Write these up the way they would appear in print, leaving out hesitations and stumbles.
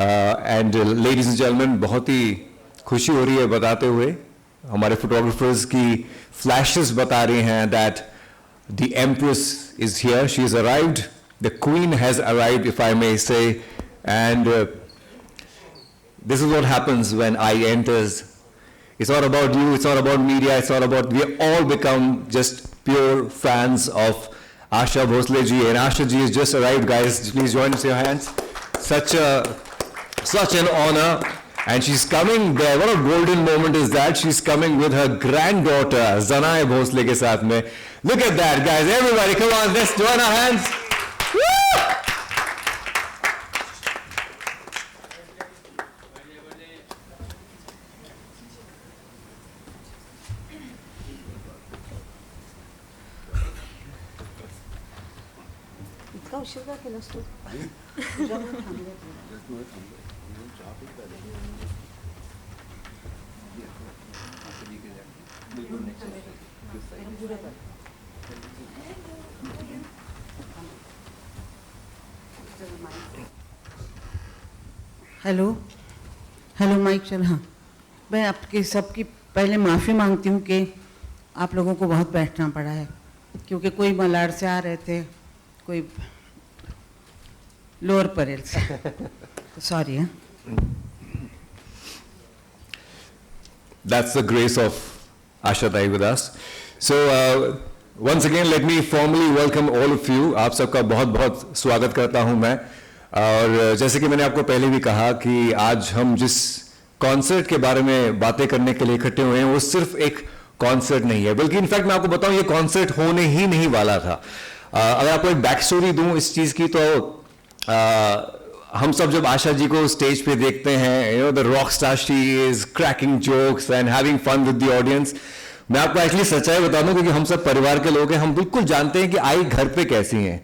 And ladies and gentleman, बहुत ही खुशी हो रही है बताते हुए, हमारे फोटोग्राफर्स की फ्लैशेस बता रही हैं that the empress is here, she is arrived, the queen has arrived, if I may say, and this is what happens when I enters. It's not about you, it's not about media, it's not about, we all become just pure fans of Asha Bhosle ji, and Asha ji has just arrived, guys. Please join us, your hands. Such an honor, and she's coming there. What a golden moment is that? She's coming with her granddaughter Zanai Bhosle ke saath mein. Look at that, guys. Everybody, come on, let's join our hands. Hello mic चल। हाँ, मैं आपके सबकी पहले माफ़ी मांगती हूँ कि आप लोगों को बहुत बैठना पड़ा है, क्योंकि कोई मलाड से आ रहे थे, कोई लोअर परेल से, सॉरी। हाँ, That's the grace of Asha Dai with us. So once again let me formally welcome all of you. आप सबका बहुत बहुत स्वागत करता हूं मैं। और जैसे कि मैंने आपको पहले भी कहा कि आज हम जिस कॉन्सर्ट के बारे में बातें करने के लिए इकट्ठे हुए हैं वो सिर्फ एक कॉन्सर्ट नहीं है, बल्कि इनफैक्ट मैं आपको बताऊं ये कॉन्सर्ट होने ही नहीं वाला था। अगर आपको एक बैक स्टोरी दूं इस चीज़ की, तो हम सब जब आशा जी को स्टेज पे देखते हैं, you know the rock star, she is cracking jokes and having fun with the audience. मैं आपको एक्चुअली सच्चाई बता दूं, क्योंकि हम सब परिवार के लोग हैं, हम बिल्कुल जानते हैं कि आई घर पे कैसी हैं।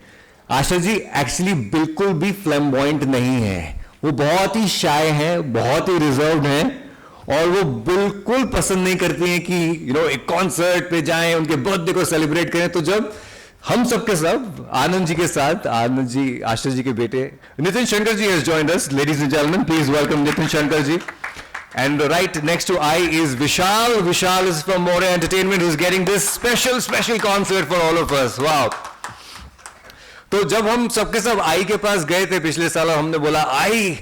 आशा जी एक्चुअली बिल्कुल भी फ्लैम्बॉयंट नहीं है, वो बहुत ही शाय हैं, बहुत ही रिजर्व्ड हैं, और वो बिल्कुल पसंद नहीं करती हैं कि यू नो एक कॉन्सर्ट पे जाएं, उनके बर्थडे को सेलिब्रेट करें। तो जब हम सबके सब आनंद जी के साथ, आनंद जी आशा जी के बेटे Nitin Shankar ji has joined us, ladies and gentleman, please welcome Nitin Shankar ji. And right next to I is Vishal. Vishal is from More Entertainment, who's getting this special concert for all of us. Wow. तो जब हम सबके सब आई के पास गए थे पिछले साल, हमने बोला आई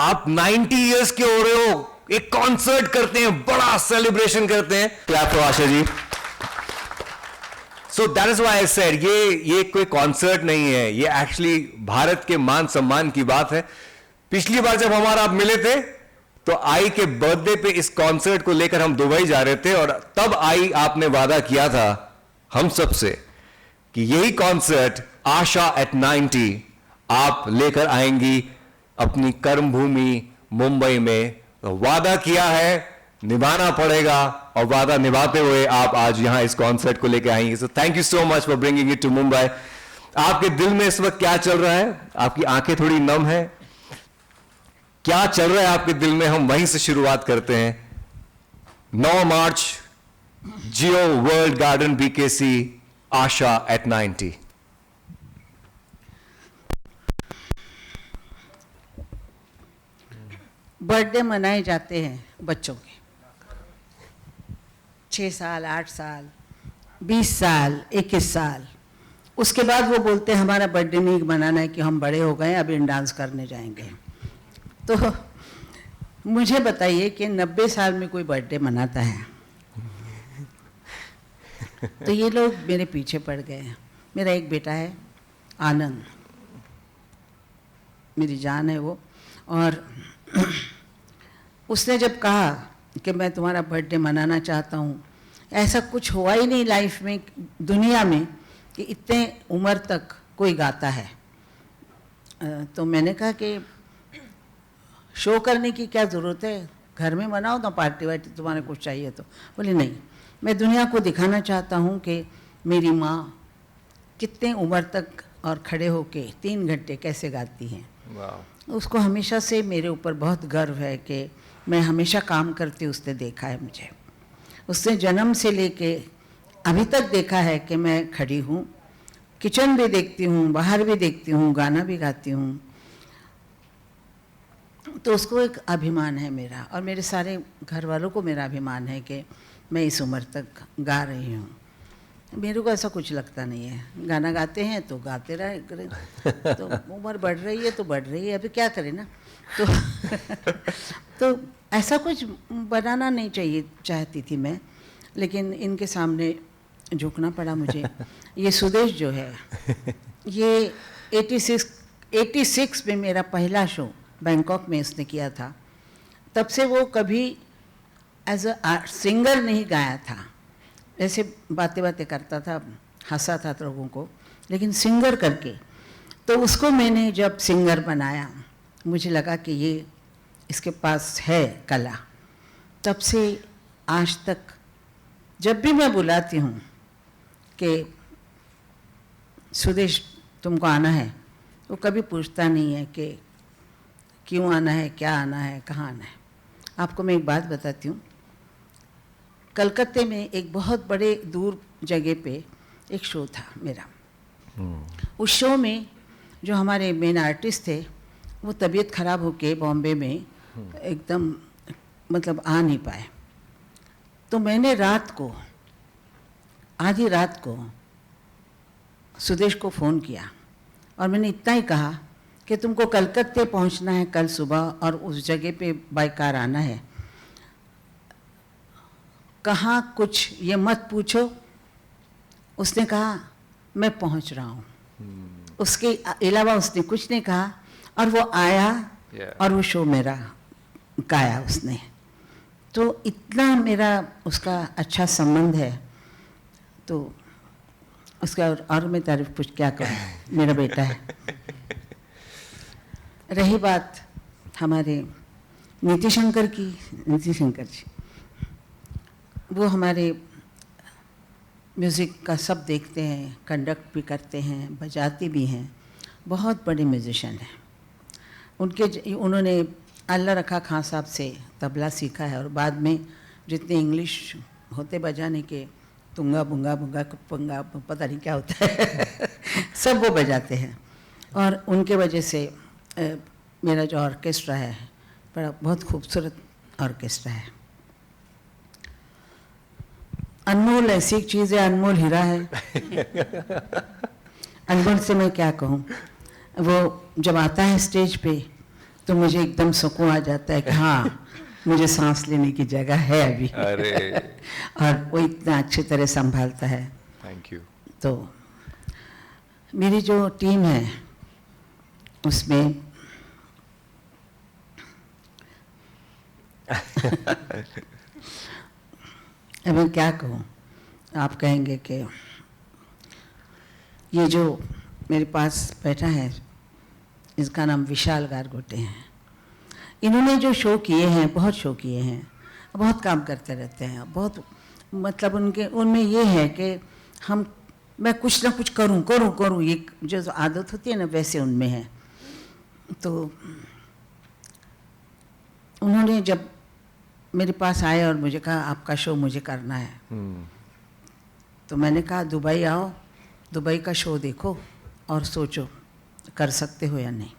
आप 90 इयर्स के हो रहे हो, एक कॉन्सर्ट करते हैं, बड़ा सेलिब्रेशन करते हैं। Clap for Asha ji. So that is why I said ये कोई कॉन्सर्ट नहीं है, ये एक्चुअली भारत के मान सम्मान की बात है। पिछली बार जब हमारा आप मिले थे तो आई के बर्थडे पे इस कॉन्सर्ट को लेकर हम दुबई जा रहे थे, और तब आई आपने वादा किया था हम सब से कि यही कॉन्सर्ट आशा एट 90 आप लेकर आएंगी अपनी कर्म भूमि मुंबई में। तो वादा किया है, निभाना पड़ेगा, और वादा निभाते हुए आप आज यहां इस कॉन्सर्ट को लेकर आएंगे। So thank you so much for bringing it to Mumbai. आपके दिल में इस वक्त क्या चल रहा है? आपकी आंखें थोड़ी नम है, क्या चल रहा है आपके दिल में? हम वहीं से शुरुआत करते हैं। 9 मार्च, जियो walled garden BKC, Asha at 90। Birthday मनाए जाते हैं बच्चों के, 6 साल, 8 साल, 20 साल, 21 साल। उसके बाद वो बोलते हैं हमारा बर्थडे नहीं मनाना है कि हम बड़े हो गए, अभी डांस करने जाएंगे। तो मुझे बताइए कि 90 साल में कोई बर्थडे मनाता है? तो ये लोग मेरे पीछे पड़ गए हैं। मेरा एक बेटा है आनंद, मेरी जान है वो, और उसने जब कहा कि मैं तुम्हारा बर्थडे मनाना चाहता हूँ, ऐसा कुछ हुआ ही नहीं लाइफ में, दुनिया में, कि इतने उम्र तक कोई गाता है। तो मैंने कहा कि शो करने की क्या ज़रूरत है, घर में मनाओ ना पार्टी वार्टी, तुम्हारे कुछ चाहिए तो। बोले नहीं, मैं दुनिया को दिखाना चाहता हूँ कि मेरी माँ कितने उम्र तक और खड़े होके 3 घंटे कैसे गाती हैं। उसको हमेशा से मेरे ऊपर बहुत गर्व है कि मैं हमेशा काम करती उसने देखा है मुझे। उसने जन्म से लेके अभी तक देखा है कि मैं खड़ी हूँ, किचन भी देखती हूँ, बाहर भी देखती हूँ, गाना भी गाती हूँ। तो उसको एक अभिमान है मेरा, और मेरे सारे घर वालों को मेरा अभिमान है कि मैं इस उम्र तक गा रही हूँ। मेरे को ऐसा कुछ लगता नहीं है, गाना गाते हैं तो गाते रहे, तो उम्र बढ़ रही है तो बढ़ रही है, अभी क्या करें ना। तो तो ऐसा कुछ बनाना नहीं चाहिए चाहती थी मैं, लेकिन इनके सामने झुकना पड़ा मुझे। ये सुदेश जो है, ये 86 में मेरा पहला शो बैंकॉक में इसने किया था। तब से वो कभी एज अ सिंगर नहीं गाया था, ऐसे बातें करता था, हंसा था लोगों को, लेकिन सिंगर करके। तो उसको मैंने जब सिंगर बनाया, मुझे लगा कि ये इसके पास है कला। तब से आज तक जब भी मैं बुलाती हूँ कि सुदेश तुमको आना है, वो कभी पूछता नहीं है कि क्यों आना है, क्या आना है, कहाँ आना है। आपको मैं एक बात बताती हूँ, कलकत्ते में एक बहुत बड़े दूर जगह पे एक शो था मेरा। उस शो में जो हमारे मेन आर्टिस्ट थे, वो तबीयत ख़राब होके बॉम्बे में एकदम मतलब आ नहीं पाए। तो मैंने रात को, आधी रात को सुदेश को फ़ोन किया और मैंने इतना ही कहा कि तुमको कलकत्ते पहुंचना है कल सुबह और उस जगह पे बाय कार आना है। कहाँ कुछ ये मत पूछो। उसने कहा मैं पहुंच रहा हूँ। उसके अलावा उसने कुछ नहीं कहा, और वो आया और वो शो मेरा गाया उसने। तो इतना मेरा उसका अच्छा संबंध है, तो उसका और मैं तारीफ कुछ क्या करूँ, मेरा बेटा है। रही बात हमारे नीति शंकर की, नीति शंकर जी, वो हमारे म्यूज़िक का सब देखते हैं, कंडक्ट भी करते हैं, बजाते भी हैं, बहुत बड़े म्यूजिशियन हैं। उन्होंने अल्लाह रखा खां साहब से तबला सीखा है, और बाद में जितने इंग्लिश होते बजाने के, तुंगा बुंगा बुंगा पंगा पता नहीं क्या होता है सब वो बजाते हैं। और उनके वजह से मेरा जो ऑर्केस्ट्रा है बड़ा बहुत खूबसूरत ऑर्केस्ट्रा है। अनमोल ऐसी एक चीज़ है, अनमोल हीरा है। अनमोल से मैं क्या कहूँ, वो जब आता है स्टेज पे तो मुझे एकदम सुकून आ जाता है कि हाँ मुझे सांस लेने की जगह है अभी। अरे और वो इतना अच्छी तरह संभालता है। Thank you. तो मेरी जो टीम है उसमें अब मैं क्या कहूँ, आप कहेंगे कि ये जो मेरे पास बैठा है इसका नाम विशाल गारगोटे हैं। इन्होंने जो शो किए हैं, बहुत शो किए हैं, बहुत काम करते रहते हैं, बहुत मतलब उनमें ये है कि मैं कुछ ना कुछ करूं, ये जो आदत होती है ना वैसे उनमें है। तो उन्होंने जब मेरे पास आए और मुझे कहा आपका शो मुझे करना है, तो मैंने कहा दुबई आओ, दुबई का शो देखो और सोचो कर सकते हो या नहीं।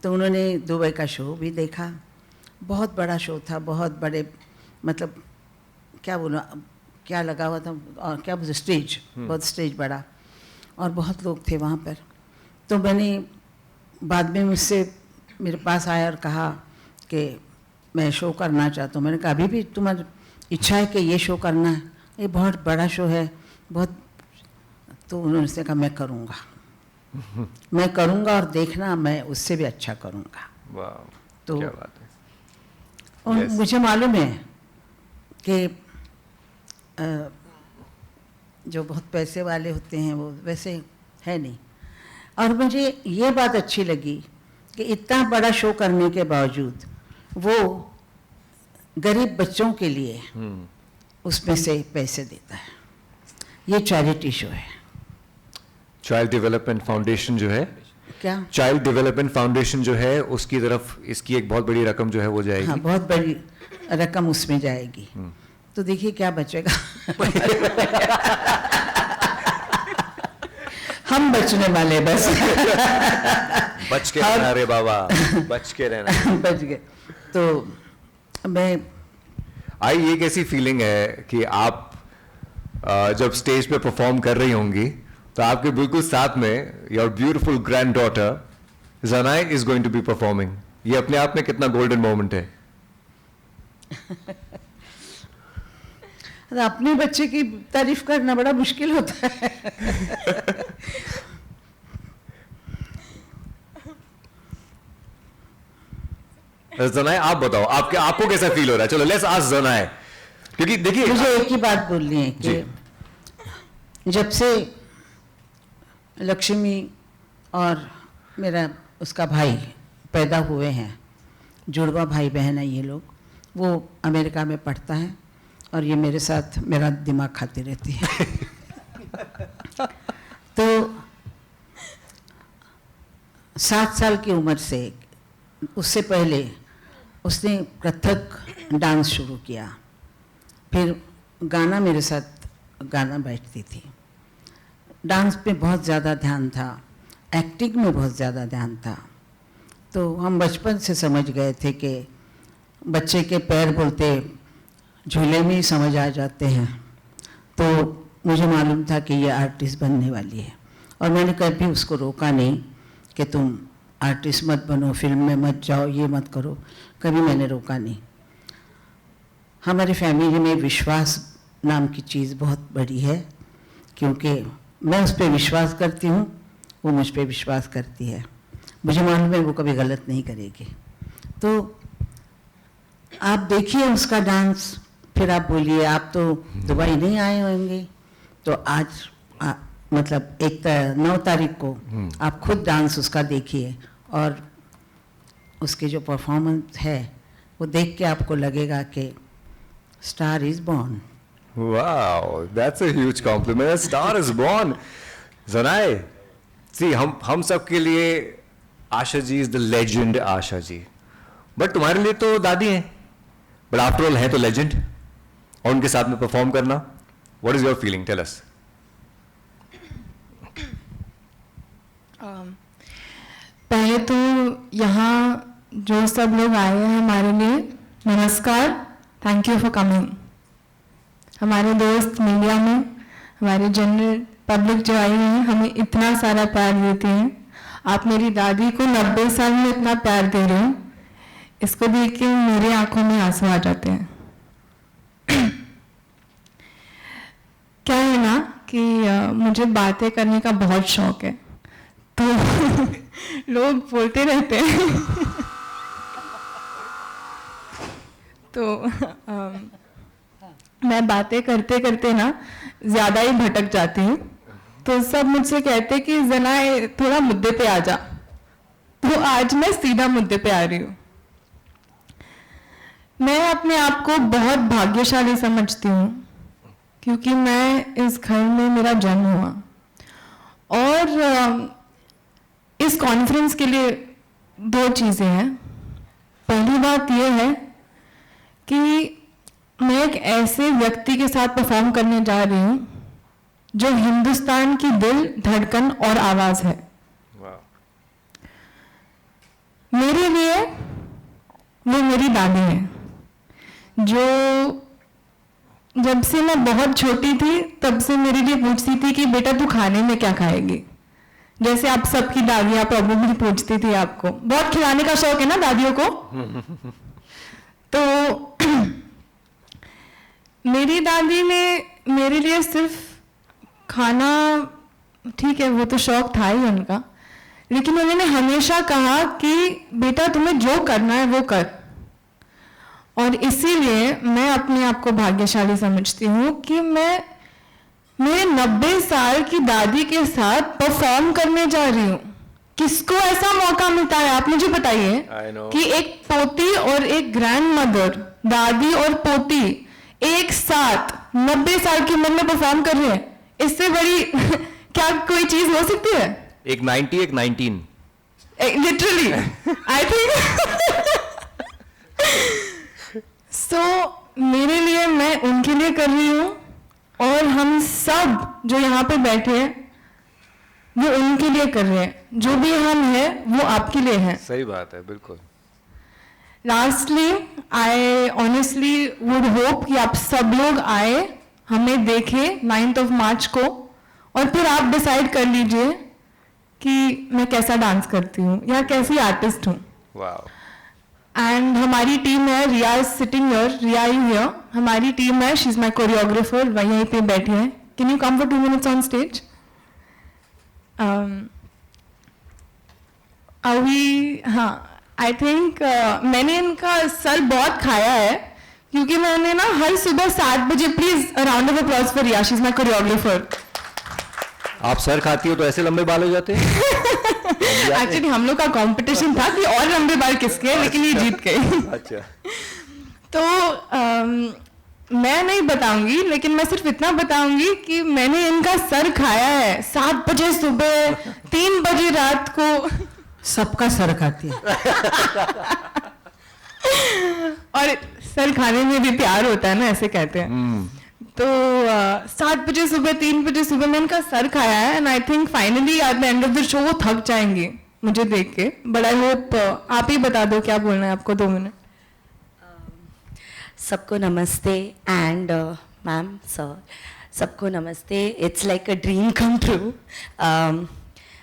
तो उन्होंने दुबई का शो भी देखा, बहुत बड़ा शो था, बहुत बड़े मतलब क्या बोलूँ, क्या लगा हुआ था, और क्या बोलते स्टेज, बहुत स्टेज बड़ा, और बहुत लोग थे वहाँ पर। तो मैंने बाद में मुझसे मेरे पास आया और कहा कि मैं शो करना चाहता हूँ। मैंने कहा अभी भी तुम्हारी इच्छा है कि ये शो करना है, ये बहुत बड़ा शो है बहुत। तो उन्होंने कहा मैं करूँगा और देखना मैं उससे भी अच्छा करूँगा। वाह, तो क्या बात है। और Yes. मुझे मालूम है कि जो बहुत पैसे वाले होते हैं वो वैसे है नहीं। और मुझे ये बात अच्छी लगी कि इतना बड़ा शो करने के बावजूद वो गरीब बच्चों के लिए उसमें से पैसे देता है। ये चैरिटी शो है। चाइल्ड डेवलपमेंट फाउंडेशन जो है, क्या? चाइल्ड डेवलपमेंट फाउंडेशन जो है उसकी तरफ इसकी एक बहुत बड़ी रकम जो है वो जाएगी। हाँ, बहुत बड़ी रकम उसमें जाएगी। तो देखिए क्या बचेगा। हम बचने वाले बस। बच के रहना रे बाबा, बच के रहना। बच गए। तो मैं आई ये कैसी फीलिंग है कि आप जब स्टेज पे परफॉर्म कर रही होंगी तो आपके बिल्कुल साथ में your beautiful granddaughter Zanai is going to be performing. ये अपने आप में कितना गोल्डन मोमेंट है। अपने बच्चे की तारीफ करना बड़ा मुश्किल होता है। ज़नाए आप बताओ, आपको कैसा फील हो रहा है? चलो लेट्स आस्क ज़नाए, क्योंकि देखिए मुझे एक ही बात बोलनी है कि जब से लक्ष्मी और मेरा उसका भाई पैदा हुए हैं, जुड़वा भाई बहन है ये लोग, वो अमेरिका में पढ़ता है और ये मेरे साथ मेरा दिमाग खाती रहती है। तो 7 साल की उम्र से, उससे पहले उसने कथक डांस शुरू किया, फिर गाना मेरे साथ गाना बैठती थी। डांस पे बहुत ज़्यादा ध्यान था, एक्टिंग में बहुत ज़्यादा ध्यान था। तो हम बचपन से समझ गए थे कि बच्चे के पैर बोलते झूले में ही समझ आ जाते हैं। तो मुझे मालूम था कि ये आर्टिस्ट बनने वाली है और मैंने कभी उसको रोका नहीं कि तुम आर्टिस्ट मत बनो, फिल्म में मत जाओ, ये मत करो, कभी मैंने रोका नहीं। हमारी फैमिली में विश्वास नाम की चीज़ बहुत बड़ी है, क्योंकि मैं उस पर विश्वास करती हूँ, वो मुझ पर विश्वास करती है। मुझे मालूम है वो कभी गलत नहीं करेगी। तो आप देखिए उसका डांस, फिर आप बोलिए आप तो दुबई नहीं आए होंगे, तो आज मतलब 9 तारीख को आप खुद डांस उसका देखिए और उसके जो परफॉर्मेंस है वो देख के आपको लगेगा कि star is born. Wow, that's a huge compliment, star is born. Zanai see, हम सब के लिए Asha ji is the legend Asha ji, but तुम्हारे लिए तो दादी हैं, बट आफ्टर ऑल है तो लेजेंड, और उनके साथ में परफॉर्म करना, what is your feeling? Tell us. पहले तो यहाँ जो सब लोग आए हैं हमारे लिए नमस्कार, थैंक यू फॉर कमिंग। हमारे दोस्त मीडिया में, हमारे जनरल पब्लिक जो आई है, हमें इतना सारा प्यार देती है। आप मेरी दादी को 90 साल में इतना प्यार दे रहे हो, इसको देख के मेरे आंखों में आंसू आ जाते हैं। क्या है ना कि मुझे बातें करने का बहुत शौक है, तो लोग बोलते रहते हैं तो मैं बातें करते करते ना ज़्यादा ही भटक जाती हूँ। तो सब मुझसे कहते कि ज़नाए थोड़ा मुद्दे पे आ जा, तो आज मैं सीधा मुद्दे पे आ रही हूँ। मैं अपने आप को बहुत भाग्यशाली समझती हूँ, क्योंकि मैं इस घर में मेरा जन्म हुआ और इस कॉन्फ्रेंस के लिए 2 चीज़ें हैं। पहली बात यह है कि मैं एक ऐसे व्यक्ति के साथ परफॉर्म करने जा रही हूँ जो हिंदुस्तान की दिल, धड़कन और आवाज़ है। मेरे लिए वो मेरी दादी है, जो जब से मैं बहुत छोटी थी तब से मेरे लिए पूछती थी कि बेटा तू खाने में क्या खाएगी। जैसे आप सबकी दादियाँ प्रॉब्लम पूछती थी, आपको बहुत खिलाने का शौक है ना दादियों को। तो मेरी दादी ने मेरे लिए सिर्फ खाना, ठीक है वो तो शौक था ही उनका, लेकिन उन्होंने हमेशा कहा कि बेटा तुम्हें जो करना है वो कर। और इसीलिए मैं अपने आप को भाग्यशाली समझती हूँ कि मैं मेरे 90 साल की दादी के साथ परफॉर्म करने जा रही हूँ। किसको ऐसा मौका मिलता है, आप मुझे बताइए, कि एक पोती और एक ग्रैंड मदर, दादी और पोती एक साथ 90 साल की उम्र में परफॉर्म कर रहे हैं। इससे बड़ी क्या कोई चीज हो सकती है? एक 90, एक 19, लिटरली आई थिंक। सो मेरे लिए, मैं उनके लिए कर रही हूँ, और हम सब जो यहाँ पे बैठे हैं वो उनके लिए कर रहे हैं, जो भी हम हैं वो आपके लिए हैं। सही बात है, बिल्कुल। Lastly I honestly would hope कि आप सब लोग आए, हमें देखें 9th मार्च को, और फिर आप डिसाइड कर लीजिए कि मैं कैसा डांस करती हूँ या कैसी आर्टिस्ट हूँ। वाओ। एंड हमारी टीम है, Riya is sitting here, Riya you here, हमारी टीम है, शी इज माई कोरियोग्राफर, वह यहीं पे बैठी है। Can you come for 2 minutes on stage? अभी हाँ, आई थिंक मैंने इनका सर बहुत खाया है, क्योंकि मैंने ना हर सुबह 7 बजे, please round of applause for Riya, she is my choreographer. आप सर खाती हो तो ऐसे लंबे बाल हो जाते हैं? एक्चुअली हम लोग का कंपटीशन था कि और लंबे बाल किसके हैं, लेकिन ये जीत गए। अच्छा। तो मैं नहीं बताऊंगी, लेकिन मैं सिर्फ इतना बताऊंगी कि मैंने इनका सर खाया है 7 बजे सुबह, 3 बजे रात को। सबका सर खाती है। और सर खाने में भी प्यार होता है ना, ऐसे कहते हैं। तो 7 बजे सुबह, 3 बजे सुबह मैं इनका सर खाया है, and I think finally at the end of the show वो थक जाएंगे मुझे देख के। बट आई होप आप ही बता दो क्या बोलना है आपको, 2 मिनट। सबको नमस्ते एंड मैम सर, सबको नमस्ते। It's like a dream come true.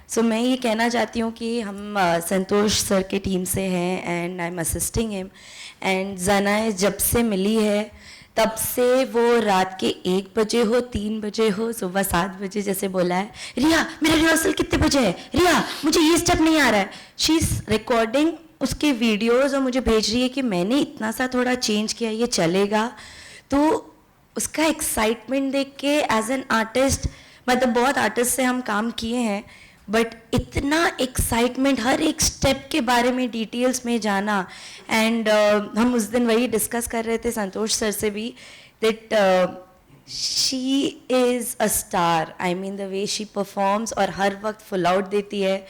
So मैं ये कहना चाहती हूँ कि हम संतोष सर के टीम से हैं and I am assisting him. And जना जब से मिली है तब से वो रात के 1 बजे हो, 3 बजे हो, सुबह 7 बजे जैसे बोला है, रिया मेरा रिहर्सल कितने बजे है, रिया मुझे ये स्टेप नहीं आ रहा है, शी इज़ रिकॉर्डिंग उसके वीडियोस और मुझे भेज रही है कि मैंने इतना सा थोड़ा चेंज किया, ये चलेगा। तो उसका एक्साइटमेंट देख के एज एन आर्टिस्ट, मतलब बहुत आर्टिस्ट से हम काम किए हैं, बट इतना एक्साइटमेंट, हर एक स्टेप के बारे में डिटेल्स में जाना। एंड हम उस दिन वही डिस्कस कर रहे थे संतोष सर से भी, that she is a star. I mean the way she performs, और हर वक्त फुल आउट देती है।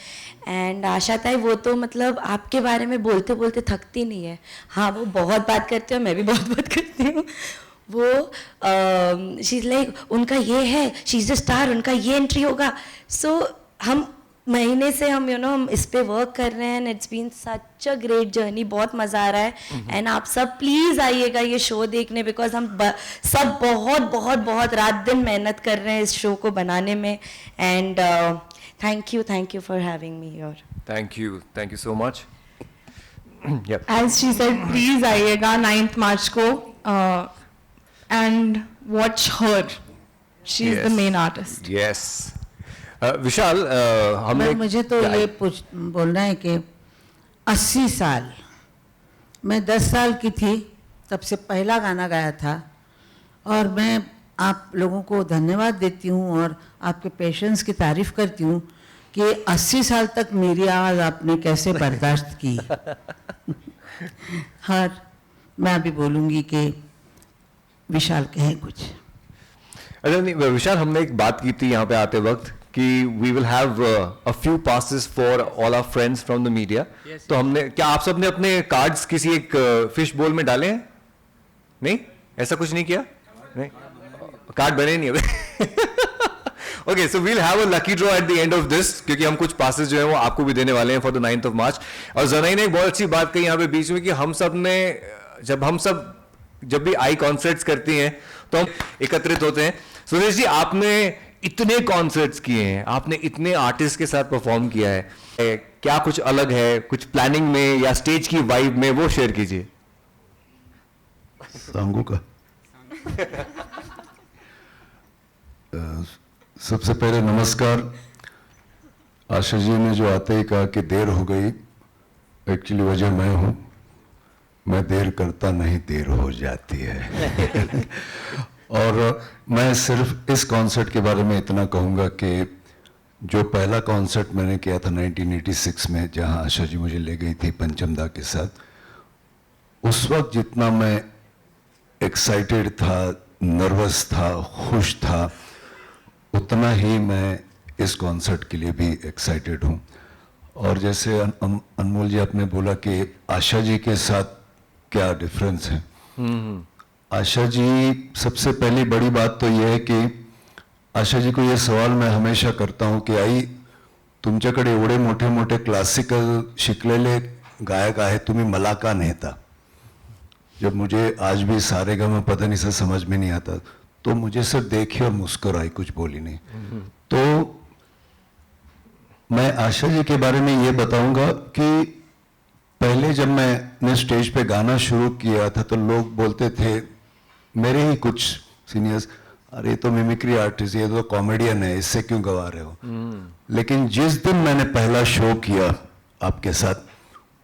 एंड आशा ताई वो तो मतलब आपके बारे में बोलते बोलते थकती नहीं है। हाँ, वो बहुत बात करते हैं, मैं भी बहुत बात करती हूँ। वो शी इज़ लाइक उनका ये है, शी इज़ अ स्टार, उनका ये एंट्री होगा। सो हम महीने से हम हम इस पे वर्क कर रहे हैं, and it's been such a great journey, बहुत मज़ा आ रहा है। एंड आप सब प्लीज़ आइएगा ये शो देखने, बिकॉज हम सब बहुत बहुत बहुत रात दिन मेहनत कर रहे हैं इस शो को बनाने में। And thank you for having me here. Thank you so much. As she said, please आइएगा 9th मार्च को and watch her, she is the main artist. Yes. Vishal, हमने मुझे तो ये बोलना है कि 80 साल, मैं 10 साल की थी तब से पहला गाना गाया था, और मैं आप लोगों को धन्यवाद देती हूँ और आपके पेशेंस की तारीफ करती हूँ कि 80 साल तक मेरी आवाज़ आपने कैसे बर्दाश्त की। हर मैं अभी बोलूँगी कि विशाल कहें कुछ। अच्छा नहीं, विशाल, हमने एक बात की थी यहाँ पे आते वक्त कि we will have a few passes for all our friends from the media. तो हमने, क्या आप सबने अपने कार्ड्स किसी एक फिश बोल में डाले हैं? नहीं, ऐसा कुछ नहीं किया? नहीं, कार्ड बने नहीं अभी। Okay, so we'll have a lucky draw at the end of this, क्योंकि हम कुछ पासेस जो है वो आपको भी देने वाले हैं फॉर द 9th मार्च। और जनाई ने एक बहुत अच्छी बात कही यहाँ पे बीच में कि हम सब ने, जब भी आई कॉन्सर्ट्स करती हैं तो हम एकत्रित होते हैं। सुरेश जी, आपने इतने कॉन्सर्ट्स किए हैं, आपने इतने आर्टिस्ट के साथ परफॉर्म किया है, क्या कुछ अलग है कुछ प्लानिंग में या स्टेज की वाइब में, वो शेयर कीजिए। सांगू का सबसे पहले नमस्कार। आशा जी ने जो आते ही कहा कि देर हो गई, एक्चुअली वजह मैं हूँ, मैं देर करता नहीं, देर हो जाती है। और मैं सिर्फ इस कॉन्सर्ट के बारे में इतना कहूँगा कि जो पहला कॉन्सर्ट मैंने किया था 1986 में, जहाँ आशा जी मुझे ले गई थी पंचमदा के साथ, उस वक्त जितना मैं एक्साइटेड था, नर्वस था, खुश था, उतना ही मैं इस कॉन्सर्ट के लिए भी एक्साइटेड हूँ। और जैसे अनमोल जी आपने बोला कि आशा जी के साथ क्या डिफरेंस है, आशा जी, सबसे पहली बड़ी बात तो यह है कि आशा जी को यह सवाल मैं हमेशा करता हूँ कि आई तुमच्याकडे एवढे मोठे मोठे क्लासिकल शिकलेले गायक आहेत, तुम्ही मला का नेता? जब मुझे आज भी सारेगामापधनिसा समझ में नहीं आता, तो मुझे सिर्फ देखी और मुस्कुराई, कुछ बोली नहीं। तो मैं आशा जी के बारे में ये बताऊंगा कि पहले जब मैंने स्टेज पे गाना शुरू किया था तो लोग बोलते थे, मेरे ही कुछ सीनियर्स, अरे ये तो मिमिक्री आर्टिस्ट, ये तो कॉमेडियन है, इससे क्यों गवा रहे हो? लेकिन जिस दिन मैंने पहला शो किया आपके साथ,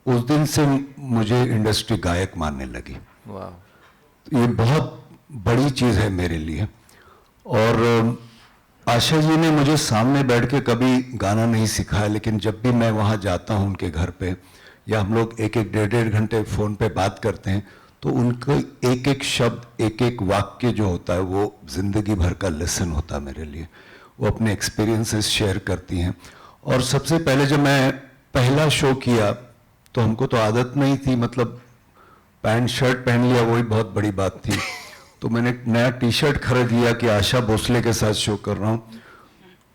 उस दिन से मुझे इंडस्ट्री गायक मानने लगी। वाह, ये बहुत बड़ी चीज़ है मेरे लिए। और आशा जी ने मुझे सामने बैठ के कभी गाना नहीं सिखाया, लेकिन जब भी मैं वहाँ जाता हूँ उनके घर पे, या हम लोग एक एक डेढ़ घंटे फ़ोन पे बात करते हैं, तो उनका एक एक शब्द, एक एक वाक्य जो होता है वो ज़िंदगी भर का लेसन होता है मेरे लिए। वो अपने एक्सपीरियंसेस शेयर करती हैं। और सबसे पहले जब मैं पहला शो किया तो हमको तो आदत नहीं थी, मतलब पैंट शर्ट पहन लिया वही बहुत बड़ी बात थी। तो मैंने नया टी शर्ट खरीद लिया कि आशा भोसले के साथ शो कर रहा हूँ।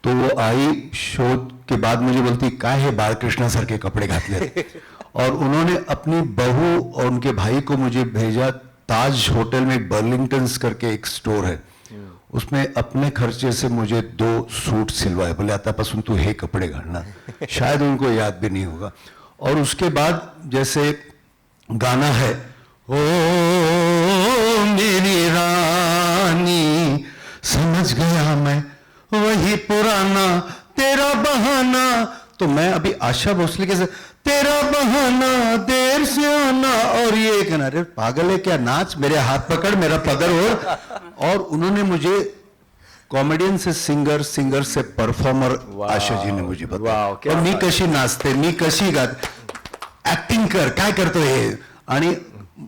तो वो आई शो के बाद मुझे बोलती, का है बालकृष्ण सर के कपड़े घातले। और उन्होंने अपनी बहू और उनके भाई को मुझे भेजा ताज होटल में, बर्लिंगटन्स करके एक स्टोर है, उसमें अपने खर्चे से मुझे 2 सूट सिलवाए। बोले आतापासून तू हे कपड़े घालना। शायद उनको याद भी नहीं होगा। और उसके बाद जैसे गाना है, ओ मेरी रानी समझ गया मैं वही पुराना तेरा बहाना, तो मैं अभी आशा भोसले के साथ तेरा बहाना देर से आना, और ये कहना, अरे पागल है क्या, नाच, मेरे हाथ पकड़, मेरा पकड़ हो। और उन्होंने मुझे कॉमेडियन से सिंगर, सिंगर से परफॉर्मर आशा जी ने मुझे बताया। और मी कशी नाचते, मी कशी गाते, ऍक्टिंग कर, काय करतो हे। आणि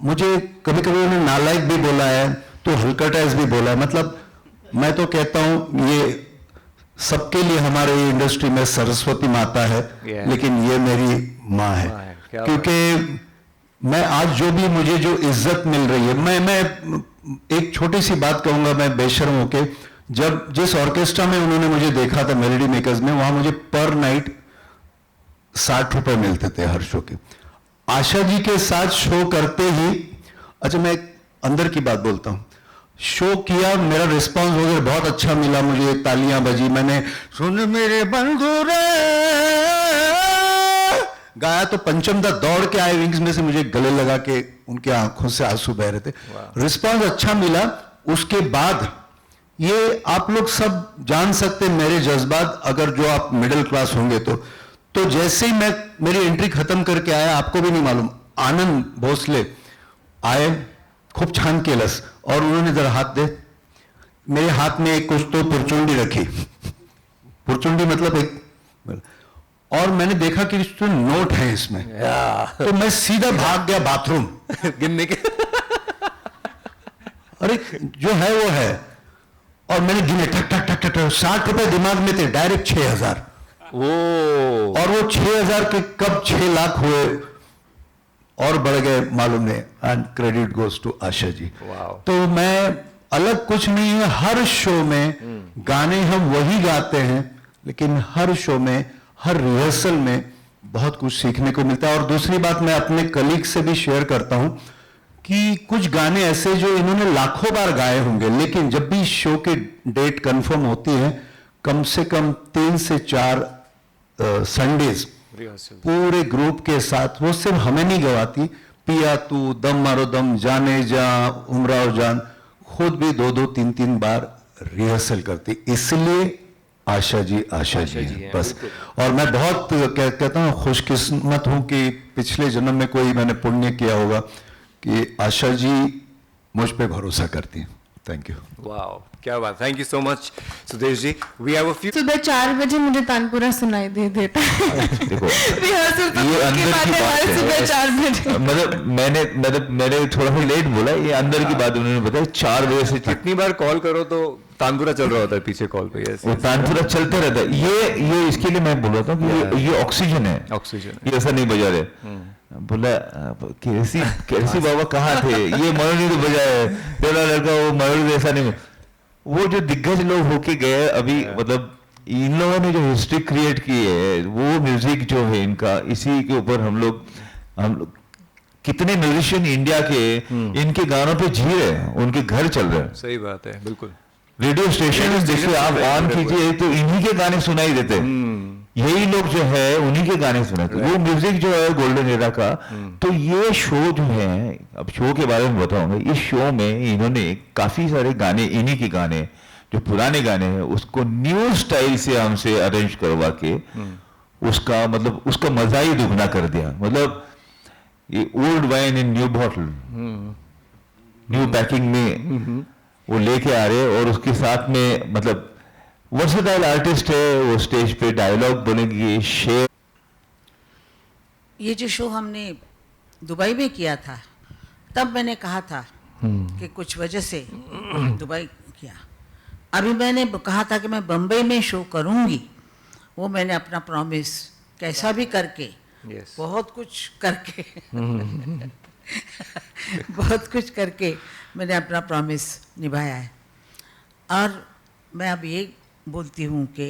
मुझे कभी कभी उन्होंने नालायक भी बोला है, तो हलकटाइज भी बोला है। मतलब मैं तो कहता हूं ये सबके लिए हमारे इंडस्ट्री में सरस्वती माता है, लेकिन ये मेरी माँ है। क्योंकि मैं आज जो भी मुझे जो इज्जत मिल रही है, मैं एक छोटी सी बात कहूंगा, मैं बेशर्म होके, जब जिस ऑर्केस्ट्रा में उन्होंने मुझे देखा था मेलोडी मेकर्स में, वहां मुझे पर नाइट 60 रुपए मिलते थे हर शो के। आशा जी के साथ शो करते ही, अच्छा मैं अंदर की बात बोलता हूं, शो किया, मेरा रिस्पांस वगैरह बहुत अच्छा मिला, मुझे तालियां बजी, मैंने सुन मेरे बंधु रे गाया, तो पंचम दा दौड़ के आए विंग्स में से, मुझे गले लगा के उनके आंखों से आंसू बह रहे थे। रिस्पांस अच्छा मिला। उसके बाद ये आप लोग सब जान सकते मेरे जज्बात, अगर जो आप मिडिल क्लास होंगे तो जैसे ही मैं मेरी एंट्री खत्म करके आया, आपको भी नहीं मालूम, आनंद भोसले आए, खूब छान केलस, और उन्होंने जरा हाथ दे, मेरे हाथ में एक कुछ तो पुरचुंडी रखी, पुरचुंडी मतलब एक, और मैंने देखा कि इसमें नोट है इसमें, तो मैं सीधा भाग गया बाथरूम गिनने के। अरे जो है वो है, और मैंने गिने ठक ठक ठक ठक, 60 रुपए दिमाग में थे, डायरेक्ट 6000। और वो 6000 के कब 6 लाख हुए और बढ़ गए मालूम नहीं। And credit goes to Asha ji. तो मैं अलग कुछ नहीं है, हर शो में गाने हम वही गाते हैं, लेकिन हर शो में, हर रिहर्सल में बहुत कुछ सीखने को मिलता है। और दूसरी बात मैं अपने कलीग से भी शेयर करता हूं कि कुछ गाने ऐसे जो इन्होंने लाखों बार गाए होंगे, लेकिन जब भी शो की डेट कंफर्म होती है, कम से कम 3 से 4 संडेज पूरे ग्रुप के साथ, वो सिर्फ हमें नहीं गवाती, पिया तू, दम मारो दम, जाने जा, उमराव जान, खुद भी 2-2, 3-3 बार रिहर्सल करती। इसलिए आशा जी हैं बस। और मैं बहुत कहता हूँ खुशकिस्मत हूँ कि पिछले जन्म में कोई मैंने पुण्य किया होगा कि आशा जी मुझ पे भरोसा करती हैं। Thank you. वाओ, क्या बात, thank you so much Sudesh ji. We have a few. सुबह 4 बजे मुझे तानपुरा सुनाई देता है। देखो रिहर्सल तो ये अंदर की बात है। सुबह 4 बजे। मैंने थोड़ा सा लेट बोला, ये अंदर की बात उन्होंने बताया। 4 बजे से कितनी बार कॉल करो तो तानपुरा चल रहा होता है पीछे कॉल पे। वो तानपुरा चलता रहता है। ये इसके लिए मैं बोल रहा था कि ये ऑक्सीजन है, ऑक्सीजन, ये ऐसा नहीं बजा रहे। बोला कैसी बाबा कहाँ थे, ये मयूर तो बजाए, तेरा लड़का वो मयूर ऐसा नहीं। वो जो दिग्गज लोग होके गए अभी, मतलब इन लोगों ने जो हिस्ट्री क्रिएट की है, वो म्यूजिक जो है इनका, इसी के ऊपर हम लोग कितने म्यूजिशियन इंडिया के इनके गानों पे जी रहे हैं, उनके घर चल रहे हैं। सही बात है, बिल्कुल। रेडियो स्टेशन जैसे आप ऑन कीजिए तो इन्हीं के गाने सुनाई देते हैं, यही लोग जो है उन्हीं के गाने सुनाते हैं। वो म्यूजिक जो है गोल्डन एरा का। तो ये शो जो है, अब शो के बारे में बताऊंगा, इस शो में इन्होंने काफी सारे गाने, इन्हीं के गाने जो पुराने गाने हैं उसको न्यू स्टाइल से हमसे अरेंज करवा के उसका मतलब उसका मजा ही दुगना कर दिया। मतलब ये old wine in new bottle, new packing में वो लेके आ रहे, और उसके साथ में मतलब वर्सेटाइल आर्टिस्ट है, वो स्टेज पे डायलॉग बोलेंगे, शेर। ये जो शो हमने दुबई में किया था, तब मैंने कहा था कि कुछ वजह से दुबई किया। अभी मैंने कहा था कि मैं बम्बई में शो करूंगी, वो मैंने अपना प्रॉमिस कैसा भी करके, बहुत कुछ करके बहुत कुछ करके मैंने अपना प्रॉमिस निभाया है। और मैं अब ये बोलती हूँ कि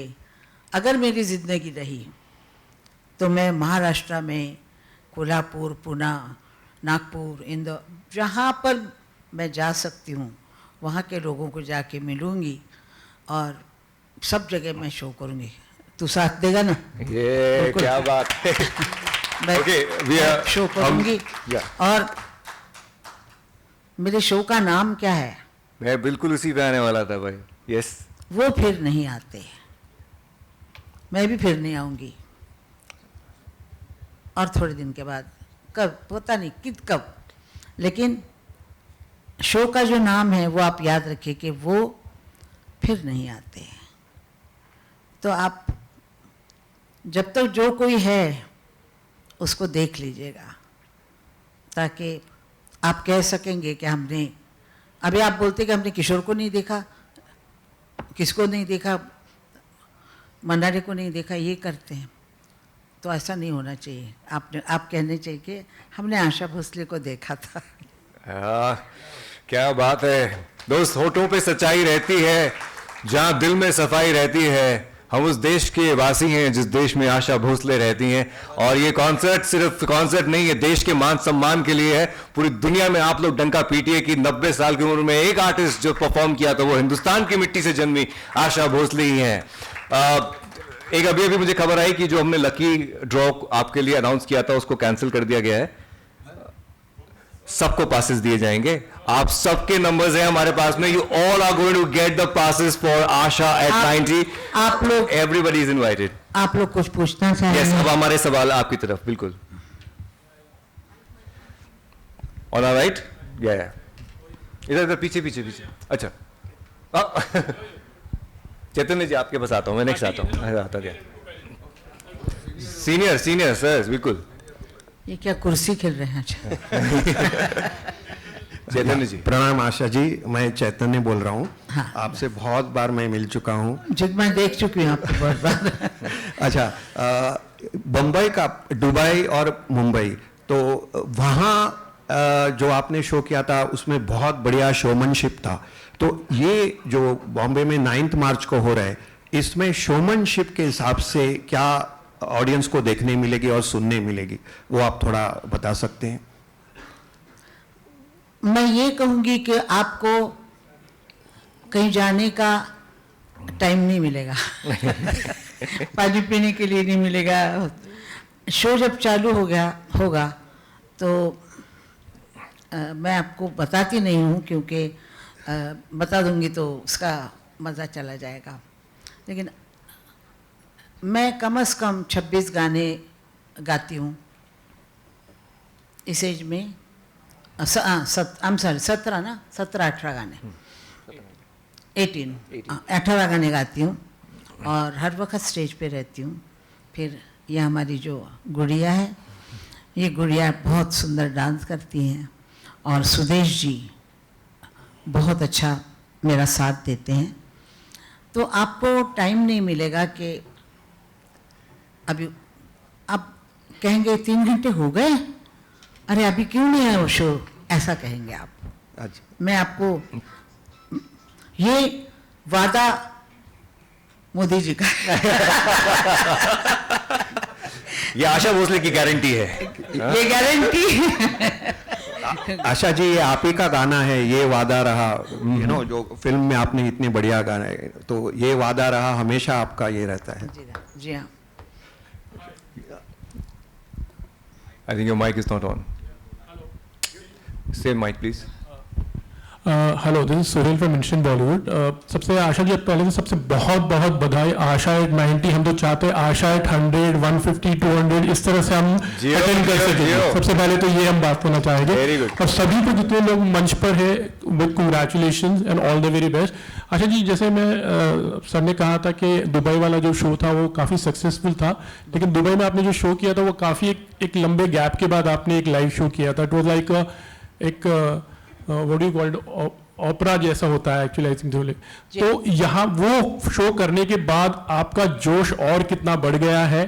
अगर मेरी ज़िंदगी रही तो मैं महाराष्ट्र में कोल्हापुर, पुणे, नागपुर, इंदौर, जहाँ पर मैं जा सकती हूँ वहाँ के लोगों को जाके मिलूँगी और सब जगह मैं शो करूँगी। तू साथ देगा ना? ये क्या बात है। मैं शो करूँगी। और मेरे शो का नाम क्या है? मैं बिल्कुल उसी पे आने वाला था भाई। यस। वो फिर नहीं आते, मैं भी फिर नहीं आऊँगी। और थोड़े दिन के बाद, कब पता नहीं कब, लेकिन शो का जो नाम है वो आप याद रखिए कि वो फिर नहीं आते। तो आप जब तक जो कोई है उसको देख लीजिएगा, ताकि आप कह सकेंगे कि हमने, अभी आप बोलते कि हमने किशोर को नहीं देखा, किसको नहीं देखा, मंडारे को नहीं देखा, ये करते हैं। तो ऐसा नहीं होना चाहिए। आप कहने चाहिए कि हमने आशा भोसले को देखा था। क्या बात है दोस्त, होठों पे सच्चाई रहती है, जहां दिल में सफाई रहती है। हम उस देश के वासी हैं जिस देश में आशा भोसले रहती हैं। और ये कॉन्सर्ट सिर्फ कॉन्सर्ट नहीं है, देश के मान सम्मान के लिए है। पूरी दुनिया में आप लोग डंका पीटिए कि 90 साल की उम्र में एक आर्टिस्ट जो परफॉर्म किया तो वो हिंदुस्तान की मिट्टी से जन्मी आशा भोसले ही हैं। एक अभी मुझे खबर आई कि जो हमने लकी ड्रॉ आपके लिए अनाउंस किया था उसको कैंसिल कर दिया गया है। सबको पासेस दिए जाएंगे, आप सबके नंबर्स हैं हमारे पास में। You all are going to get the passes for Asha at 90। आप लोग, एवरीबडी इज इनवाइटेड। आप लोग कुछ पूछना चाहेंगे? यस, अब हमारे सवाल आपकी तरफ, बिल्कुल। ऑन आवर राइट, या इधर इधर पीछे पीछे पीछे। अच्छा चैतन्य जी आपके पास आता हूं मैं, नेक्स्ट आता हूं। आता क्या सीनियर सर, बिल्कुल। ये क्या कुर्सी खेल रहे हैं? चैतन्य जी। प्रणाम आशा जी, मैं चैतन्य बोल रहा हूँ। हाँ। आपसे बहुत बार मैं मिल चुका हूँ। जब मैं देख चुकी हूँ आपको बहुत बार। अच्छा, बम्बई का, दुबई और मुंबई, तो वहाँ जो आपने शो किया था उसमें बहुत बढ़िया शोमनशिप था। तो ये जो बॉम्बे में 9 मार्च को हो रहा है, इसमें शोमनशिप के हिसाब से क्या ऑडियंस को देखने मिलेगी और सुनने मिलेगी, वो आप थोड़ा बता सकते हैं? मैं ये कहूँगी कि आपको कहीं जाने का टाइम नहीं मिलेगा। पानी पीने के लिए नहीं मिलेगा। शो जब चालू होगा तो मैं आपको बताती नहीं हूँ, क्योंकि बता दूँगी तो उसका मज़ा चला जाएगा। लेकिन मैं कम से कम 26 गाने गाती हूँ इस एज में। 17 ना, 17-18 गाने, 18 गाने गाती हूँ और हर वक्त स्टेज पे रहती हूँ। फिर ये हमारी जो गुड़िया है, ये गुड़िया बहुत सुंदर डांस करती हैं और सुदेश जी बहुत अच्छा मेरा साथ देते हैं। तो आपको टाइम नहीं मिलेगा कि अभी आप कहेंगे 3 घंटे हो गए, अरे अभी क्यों नहीं आया वो शो, ऐसा कहेंगे आप। अच्छा, मैं आपको ये वादा मोदी जी का। ये आशा भोसले की गारंटी है। ये गारंटी। आशा जी, ये आप ही का गाना है, ये वादा रहा, जो फिल्म में आपने इतने बढ़िया गाना है, तो ये वादा रहा हमेशा आपका ये रहता है। जी हाँ। I think your mic is not on. Same mic, please. Hello, this is Suhel from Instant Bollywood. सबसे आशा जी, पहले तो सबसे बहुत बहुत बधाई। आशा एट 90, हम तो चाहते हैं आशा एट 100, 150, 200 इस तरह से हम अटेंड कर सकें। सबसे पहले तो ये हम बात करना चाहेंगे। Very good. और सभी को जितने लोग मंच पर है, with congratulations and all the very best. Asha ji, जैसे मैं सर ने कहा था कि दुबई वाला जो शो था वो काफ़ी सक्सेसफुल था, लेकिन दुबई में आपने जो शो किया था वो काफ़ी एक लंबे गैप के बाद आपने एक लाइव शो किया था। इट वॉज लाइक एक what do you called opera जैसा होता है एक्चुअली, आई थिंक। तो यहाँ वो शो करने के बाद आपका जोश और कितना बढ़ गया है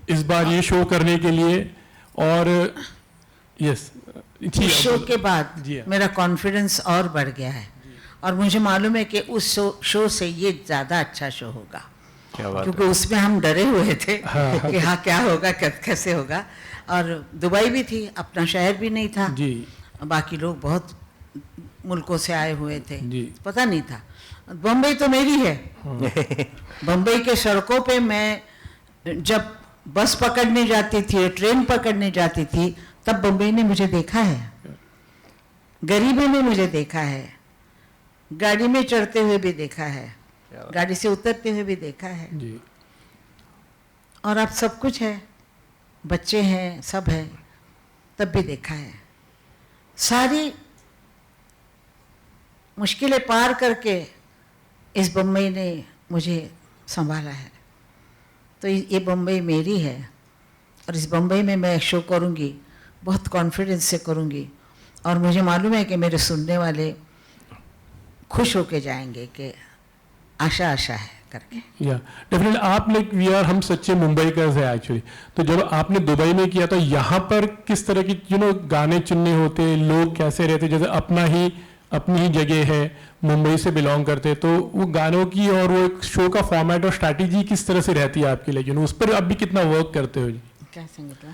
इस बार ये शो करने के लिए? और यस, इस शो के बाद मेरा कॉन्फिडेंस और बढ़ गया है, और मुझे मालूम है कि उस शो से ये ज़्यादा अच्छा शो होगा, क्योंकि उसमें हम डरे हुए थे कि हाँ क्या होगा, कैसे होगा। और दुबई भी थी, अपना शहर भी नहीं था जी, बाकी लोग बहुत मुल्कों से आए हुए थे, जी। पता नहीं था। बम्बई तो मेरी है। बम्बई के सड़कों पे मैं जब बस पकड़ने जाती थी, ट्रेन पकड़ने जाती थी, तब बम्बई ने मुझे देखा है, गरीबी ने मुझे देखा है, गाड़ी में चढ़ते हुए भी देखा है, गाड़ी से उतरते हुए भी देखा है। जी। और अब सब कुछ है, बच्चे हैं, सब है, तब भी देखा है। सारी मुश्किलें पार करके इस बम्बई ने मुझे संभाला है। तो ये बम्बई मेरी है, और इस बम्बई में मैं शो करूँगी, बहुत कॉन्फिडेंस से करूँगी, और मुझे मालूम है कि मेरे सुनने वाले खुश होके जाएंगे कि आशा आशा है करके। या डेफिनेटली आप लाइक वी आर, हम सच्चे मुंबईकर्स है एक्चुअली। तो जब आपने दुबई में किया तो यहाँ पर किस तरह की गाने चुनने होते, लोग कैसे रहते, जैसे अपनी ही जगह है, मुंबई से बिलोंग करते, तो वो गानों की और वो एक शो का फॉर्मेट और स्ट्रैटेजी किस तरह से रहती है आपके लिए, उस पर आप भी कितना वर्क करते हो जी? क्या संगीत?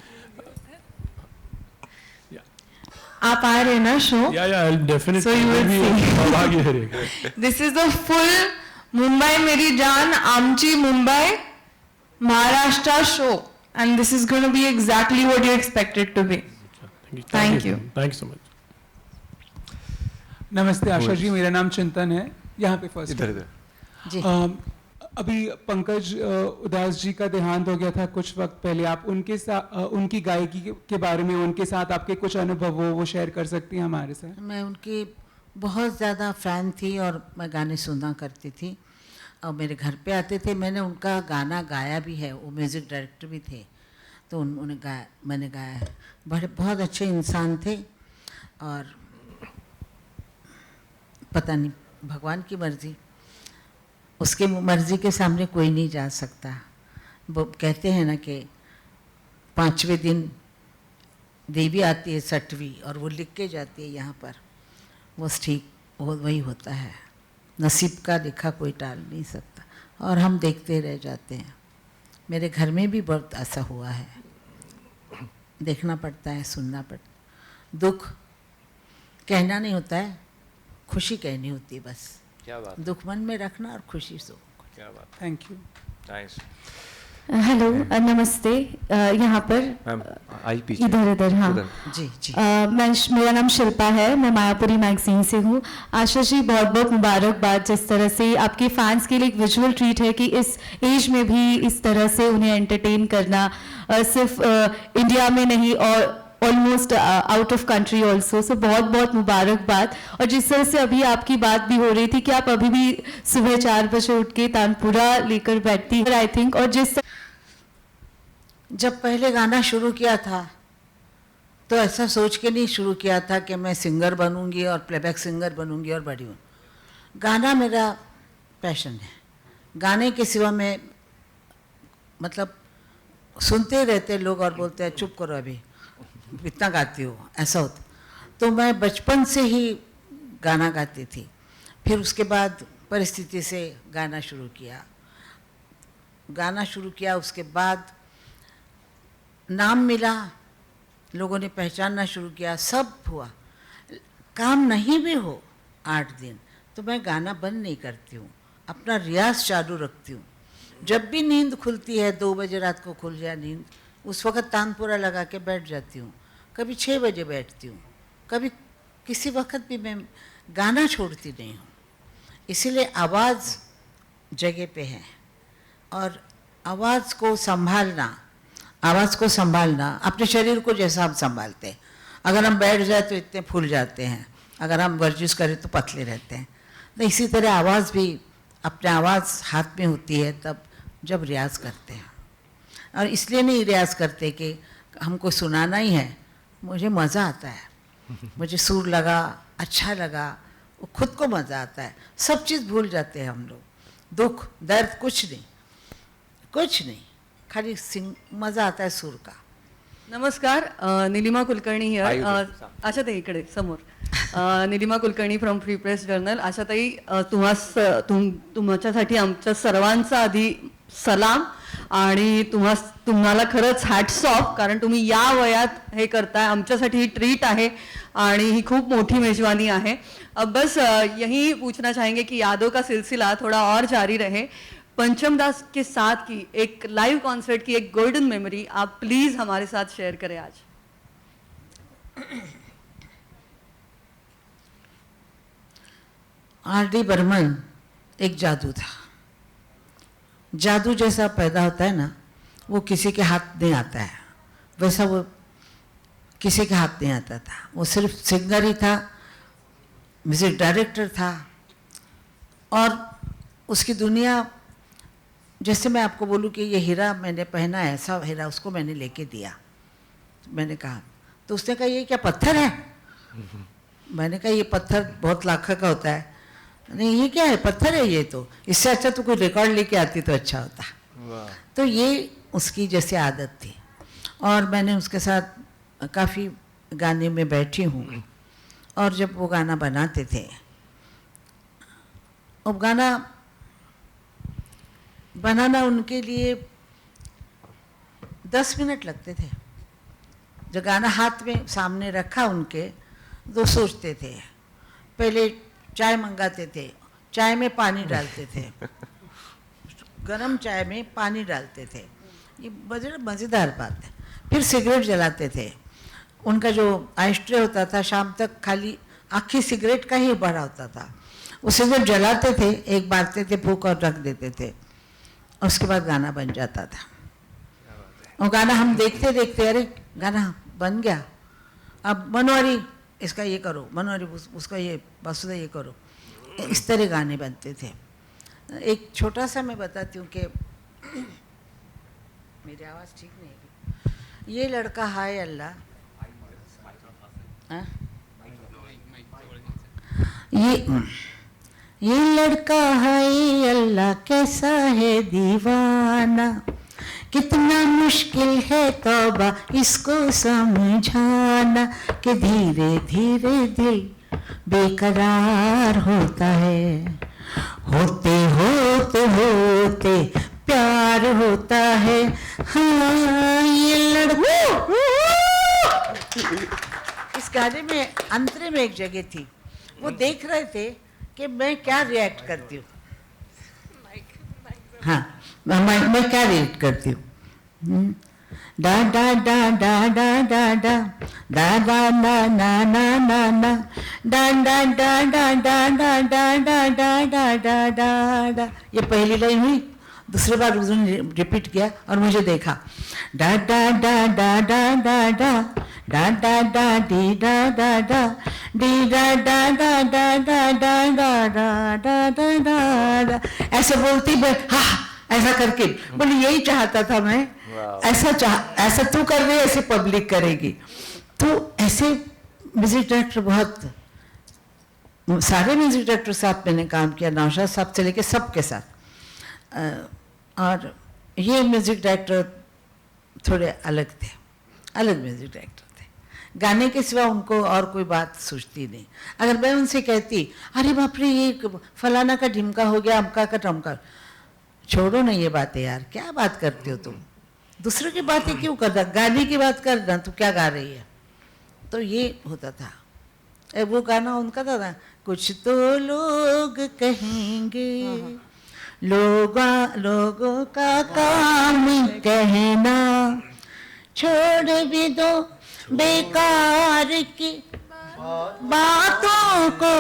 आप आ रहे हैं ना शो? या definitely. So you will see. This is the full Mumbai Meri Jaan Amchi Mumbai Maharashtra show, and this is going to be exactly what you expect it to be. Thank you. Thank you so much. नमस्ते आशा जी, मेरा नाम चिंतन है, यहाँ पे first इधर जी। अभी पंकज उदास जी का देहांत हो गया था कुछ वक्त पहले। आप उनके साथ उनकी गायकी के बारे में, उनके साथ आपके कुछ अनुभव हो वो शेयर कर सकती हैं हमारे साथ? मैं उनकी बहुत ज़्यादा फ़ैन थी और मैं गाने सुना करती थी, और मेरे घर पे आते थे। मैंने उनका गाना गाया भी है, वो म्यूज़िक डायरेक्टर भी थे, तो उन्होंने गाया, मैंने गाया है। बहुत अच्छे इंसान थे, और पता नहीं, भगवान की मर्ज़ी, उसके मर्ज़ी के सामने कोई नहीं जा सकता। वो कहते हैं ना कि 5वें दिन देवी आती है 6वीं, और वो लिख के जाती है यहाँ पर, बस ठीक वही होता है। नसीब का लिखा कोई टाल नहीं सकता, और हम देखते रह जाते हैं। मेरे घर में भी बहुत ऐसा हुआ है, देखना पड़ता है, सुनना पड़ता है। दुख कहना नहीं होता है, खुशी कहनी होती है बस। क्या बात, दुख मन में रखना और खुशी सो। क्या बात, थैंक यू। नाइस। हेलो, नमस्ते। यहाँ पर मैम आई पीछे, इधर हाँ जी जी। मेरा नाम शिल्पा है, मैं मायापुरी मैगजीन से हूँ। आशा जी, बहुत बहुत मुबारकबाद, जिस तरह से आपके फैंस के लिए एक विजुअल ट्रीट है कि इस एज में भी इस तरह से उन्हें एंटरटेन करना, सिर्फ इंडिया में नहीं और almost out of country also. So बहुत बहुत मुबारकबाद। और जिस तरह से अभी आपकी बात भी हो रही थी कि आप अभी भी सुबह 4 बजे उठ के तानपुरा लेकर बैठती है, आई थिंक। और जब पहले गाना शुरू किया था तो ऐसा सोच के नहीं शुरू किया था कि मैं सिंगर बनूंगी और प्लेबैक सिंगर बनूंगी और बड़ी हूँ। गाना मेरा पैशन है, गाने के सिवा मैं मतलब सुनते रहते लोग और बोलते हैं चुप करो अभी इतना गाती हो, ऐसा होता। तो मैं बचपन से ही गाना गाती थी, फिर उसके बाद परिस्थिति से गाना शुरू किया, गाना शुरू किया, उसके बाद नाम मिला, लोगों ने पहचानना शुरू किया, सब हुआ। काम नहीं भी हो 8 दिन तो मैं गाना बंद नहीं करती हूँ, अपना रियाज चालू रखती हूँ। जब भी नींद खुलती है, 2 बजे रात को खुल जाए नींद, उस वक़्त तानपुरा लगा के बैठ जाती हूँ। कभी 6 बजे बैठती हूँ, कभी किसी वक्त भी मैं गाना छोड़ती नहीं हूँ। इसीलिए आवाज़ जगह पे है, और आवाज़ को संभालना अपने शरीर को जैसा हम संभालते हैं। अगर हम बैठ जाए तो इतने फूल जाते हैं, अगर हम वर्जिश करें तो पतले रहते हैं। तो इसी तरह आवाज़ भी, अपने आवाज़ हाथ में होती है तब जब रियाज करते हैं। और इसलिए नहीं रियाज करते कि हमको सुनाना ही है, मुझे मज़ा आता है, मुझे सुर लगा, अच्छा लगा, वो खुद को मज़ा आता है। सब चीज़ भूल जाते हैं हम लोग, दुख दर्द कुछ नहीं, खाली मज़ा आता है सुर का। नमस्कार, निलिमा कुलकर्णी हिअर. आशाताई इकडे समोर. Nilima Kulkarni from free press journal. आशाताई, तुमच्यासाठी आमच्या सर्वांचा आधी सलाम आणि तुम्हाला खरंच हॅट्स ऑफ, कारण तुम्ही या वयात हे करताय. आमच्यासाठी ही ट्रीट आहे आणि ही खूप मोठी मेजवानी आहे. अब बस यही पूछना चाहेंगे कि यादों का सिलसिला थोड़ा और जारी रहे. पंचम दास के साथ की एक लाइव कॉन्सर्ट की एक गोल्डन मेमोरी आप प्लीज हमारे साथ शेयर करें आज. R.D. बर्मन एक जादू था. जादू जैसा पैदा होता है ना, वो किसी के हाथ नहीं आता है, वैसा वो किसी के हाथ नहीं आता था. वो सिर्फ सिंगर ही था, म्यूजिक डायरेक्टर था, और उसकी दुनिया, जैसे मैं आपको बोलूँ कि ये हीरा मैंने पहना है, ऐसा हीरा उसको मैंने लेके दिया. मैंने कहा, तो उसने कहा ये क्या पत्थर है? मैंने कहा ये पत्थर बहुत लाख का होता है. नहीं, ये क्या है, पत्थर है ये, तो इससे अच्छा तो कोई रिकॉर्ड लेके आती तो अच्छा होता. तो ये उसकी जैसे आदत थी, और मैंने उसके साथ काफ़ी गाने में बैठी हूँ. और जब वो गाना बनाते थे, अब गाना बनाना उनके लिए 10 मिनट लगते थे. जब गाना हाथ में सामने रखा उनके, तो सोचते थे. पहले चाय मंगाते थे, चाय में पानी डालते थे, गरम चाय में पानी डालते थे. ये मज़ेदार बात है. फिर सिगरेट जलाते थे. उनका जो आइस्ट्रे होता था, शाम तक खाली आखी सिगरेट का ही भरा होता था. वो सिगरेट जलाते थे, एक बारते थे, फूंक और रख देते थे, और उसके बाद गाना बन जाता था. और गाना हम देखते देखते, अरे गाना बन गया, अब मनोहरी इसका ये करो, मनोहरी उसका ये, वासुदा ये करो. इस तरह गाने बनते थे. एक छोटा सा मैं बताती हूँ कि मेरी आवाज़ ठीक नहीं है. ये लड़का हाय अल्लाह, ये लड़का हाय अल्लाह कैसा है दीवाना, कितना मुश्किल है तौबा इसको समझाना, कि धीरे धीरे दिल बेकरार होता है, होते होते होते प्यार होता है. हाँ ये लड़का. इस गाने में अंतरे में एक जगह थी, वो देख रहे थे कि मैं क्या रिएक्ट करती हूँ. हाँ, मैं क्या रिएक्ट करती हूँ. डा डा डा डा डा डा डा डा डा ना ना ना ना ना डा डा डा डा डा डा डा डा डा डा डा डा डा. ये पहली लाइन हुई. दूसरी बार उसने रिपीट किया और मुझे देखा. डा डा डा डा डा डा डा डा डा डा डी डा डा डा डी डा डा डा डा डा डा डा डा डा डा डा. ऐसे बोलती मैं, हाँ ऐसा करके बोले, यही चाहता था मैं. ऐसा तू कर रही, ऐसे पब्लिक करेगी. तो ऐसे म्यूजिक डायरेक्टर, बहुत सारे म्यूजिक डायरेक्टर साथ मैंने काम किया, नौशाद साहब से लेके सबके साथ. और ये म्यूजिक डायरेक्टर थोड़े अलग थे, अलग म्यूजिक डायरेक्टर थे. गाने के सिवा उनको और कोई बात सोचती नहीं. अगर मैं उनसे कहती, अरे बाप रे ये फलाना का ढिमका हो गया, अमका का टमका, छोड़ो ना ये बातें यार, क्या बात करते हो तुम, दूसरों की बातें क्यों करता, गाने की बात करना, तू क्या गा रही है। तो ये होता था। वो गाना उनका था ना, कुछ तो लोग कहेंगे, लोगों का काम कहना, छोड़ भी दो बेकार की बातों को,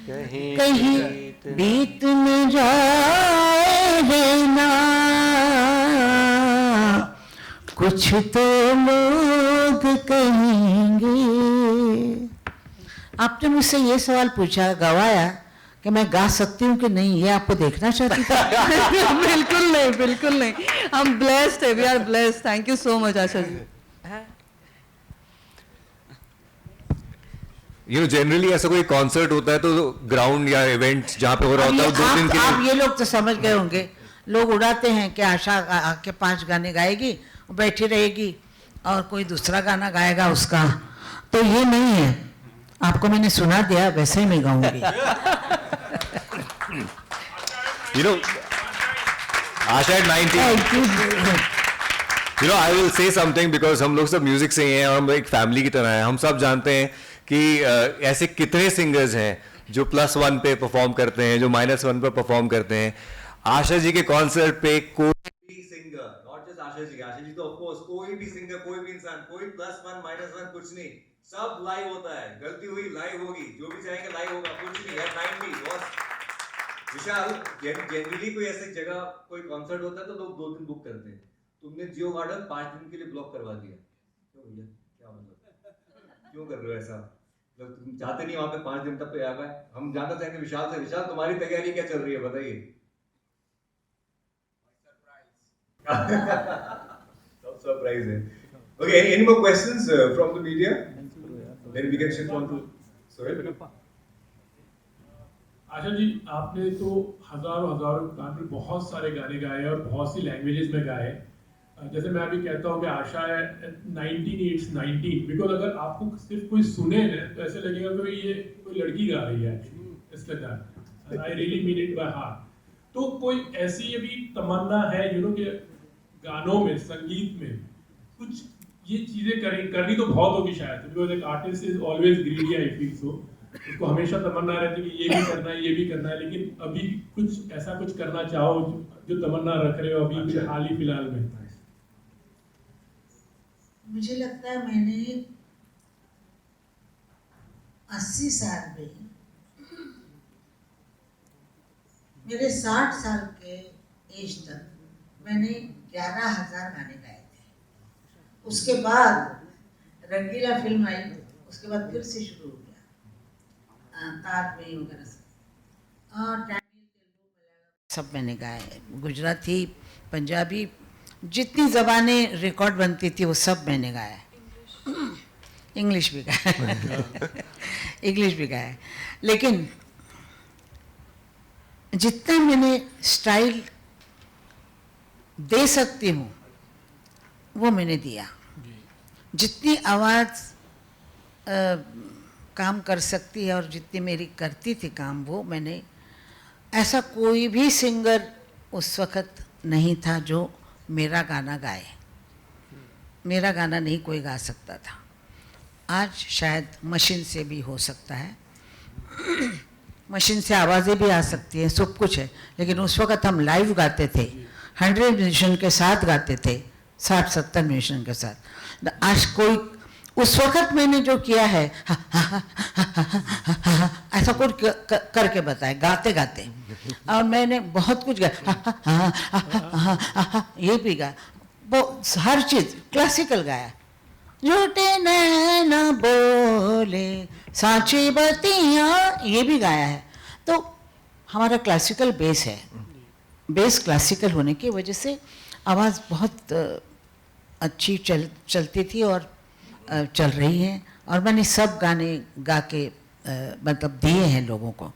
कहीं बीत न जाए रहना, कुछ तो लोग कहेंगे। आपने मुझसे ये सवाल पूछा, गवाया कि मैं गा सकती हूँ कि नहीं, ये आपको देखना चाहती थी। बिल्कुल नहीं, बिल्कुल नहीं, हम ब्लेस्ड है, we are blessed. Thank you so much Asha ji. Generally ऐसा कोई कॉन्सर्ट होता है तो ग्राउंड या इवेंट जहाँ पे हो रहा होता है 2 दिन के आप लिए। ये लोग तो समझ गए होंगे, लोग उड़ाते हैं कि आशा आके 5 गाने गाएगी, बैठी रहेगी और कोई दूसरा गाना गाएगा उसका, तो ये नहीं है। आपको मैंने सुना दिया, वैसे ही मैं गाऊंगी। आशा at 19, I will say something because हम लोग सब म्यूजिक से ही हैं और हम एक फैमिली की तरह हैं। हम सब जानते हैं कि ऐसे कितने सिंगर्स हैं जो +1 पे परफॉर्म करते हैं, जो -1 पे परफॉर्म करते हैं। आशा जी के कॉन्सर्ट पे कोई भी singer, not just Asha ji तो ऑफ कोर्स कोई भी सिंगर, कोई भी इंसान, कोई +1 -1 कुछ नहीं, सब लाइव होता है। गलती हुई लाइव होगी, जो भी चाहेंगे लाइव होगा, कुछ नहीं है। 90 बॉस विशाल, जनरली कोई ऐसी जगह कोई कॉन्सर्ट होता है तो लोग 2 दिन बुक करते हैं। तुमने जियो गार्डन 5 दिन के लिए ब्लॉक करवा दिया, क्यों भैया, क्या मतलब, क्यों कर रहे हो ऐसा? मतलब तुम चाहते नहीं वहां पे 5 दिन तक पे आ गए। हम जानना चाहेंगे विशाल से, विशाल तुम्हारी तैयारी क्या चल रही है, बताइए। सब सरप्राइज है। Okay, any more questions from the media? Then we can shift on to Sohail. Asha ji, आपने तो हजारों गाने, बहुत सारे गाने गाए और बहुत सी लैंग्वेजेस में गाए। जैसे मैं अभी कहता हूँ कि आशा है 19 बिकॉज अगर आपको सिर्फ कोई सुने ना तो ऐसे लगेगा कि ये कोई लड़की गा रही है एक्चुअली, इस तरह I really mean it by heart. तो कोई ऐसी अभी तमन्ना है कि गानों में, संगीत में कुछ ये चीजें करनी तो बहुत होगी शायद, बिकॉज एक artist is always greedy, I feel so. उसको हमेशा तमन्ना रहती है कि ये भी करना है, ये भी करना है, लेकिन अभी कुछ ऐसा कुछ करना चाहो जो तमन्ना रख रहे हो अभी हाल ही फिलहाल में? मुझे लगता है मैंने 80 साल में, मेरे 60 साल के एज तक मैंने 11,000 गाने गाए थे। उसके बाद रंगीला फिल्म आई, उसके बाद फिर से शुरू हो गया, ताज में वगैरह से, और तमिल, तेलुगु, मलयालम सब मैंने गाए, गुजराती, पंजाबी, जितनी ज़बानें रिकॉर्ड बनती थी वो सब मैंने गाया, इंग्लिश भी गाया इंग्लिश भी गाया। लेकिन जितना मैंने स्टाइल दे सकती हूँ वो मैंने दिया, जितनी आवाज़ काम कर सकती है और जितनी मेरी करती थी काम, वो मैंने, ऐसा कोई भी सिंगर उस वक़्त नहीं था जो मेरा गाना गाए। मेरा गाना नहीं कोई गा सकता था। आज शायद मशीन से भी हो सकता है, मशीन से आवाज़ें भी आ सकती हैं, सब कुछ है, लेकिन उस वक़्त हम लाइव गाते थे, 100 म्यूजिशियन के साथ गाते थे, 60-70 म्यूजिशियन के साथ। आज कोई, उस वक़्त मैंने जो किया है ऐसा कुछ करके बताए गाते गाते, और मैंने बहुत कुछ गाया, ये भी गाया, वो हर चीज़ क्लासिकल गाया, झूठे नैना बोले सांची बत्तियाँ, ये भी गाया है। तो हमारा क्लासिकल बेस है, बेस क्लासिकल होने की वजह से आवाज़ बहुत अच्छी चलती थी और चल रही है, और मैंने सब गाने गा के मतलब दिए हैं लोगों को।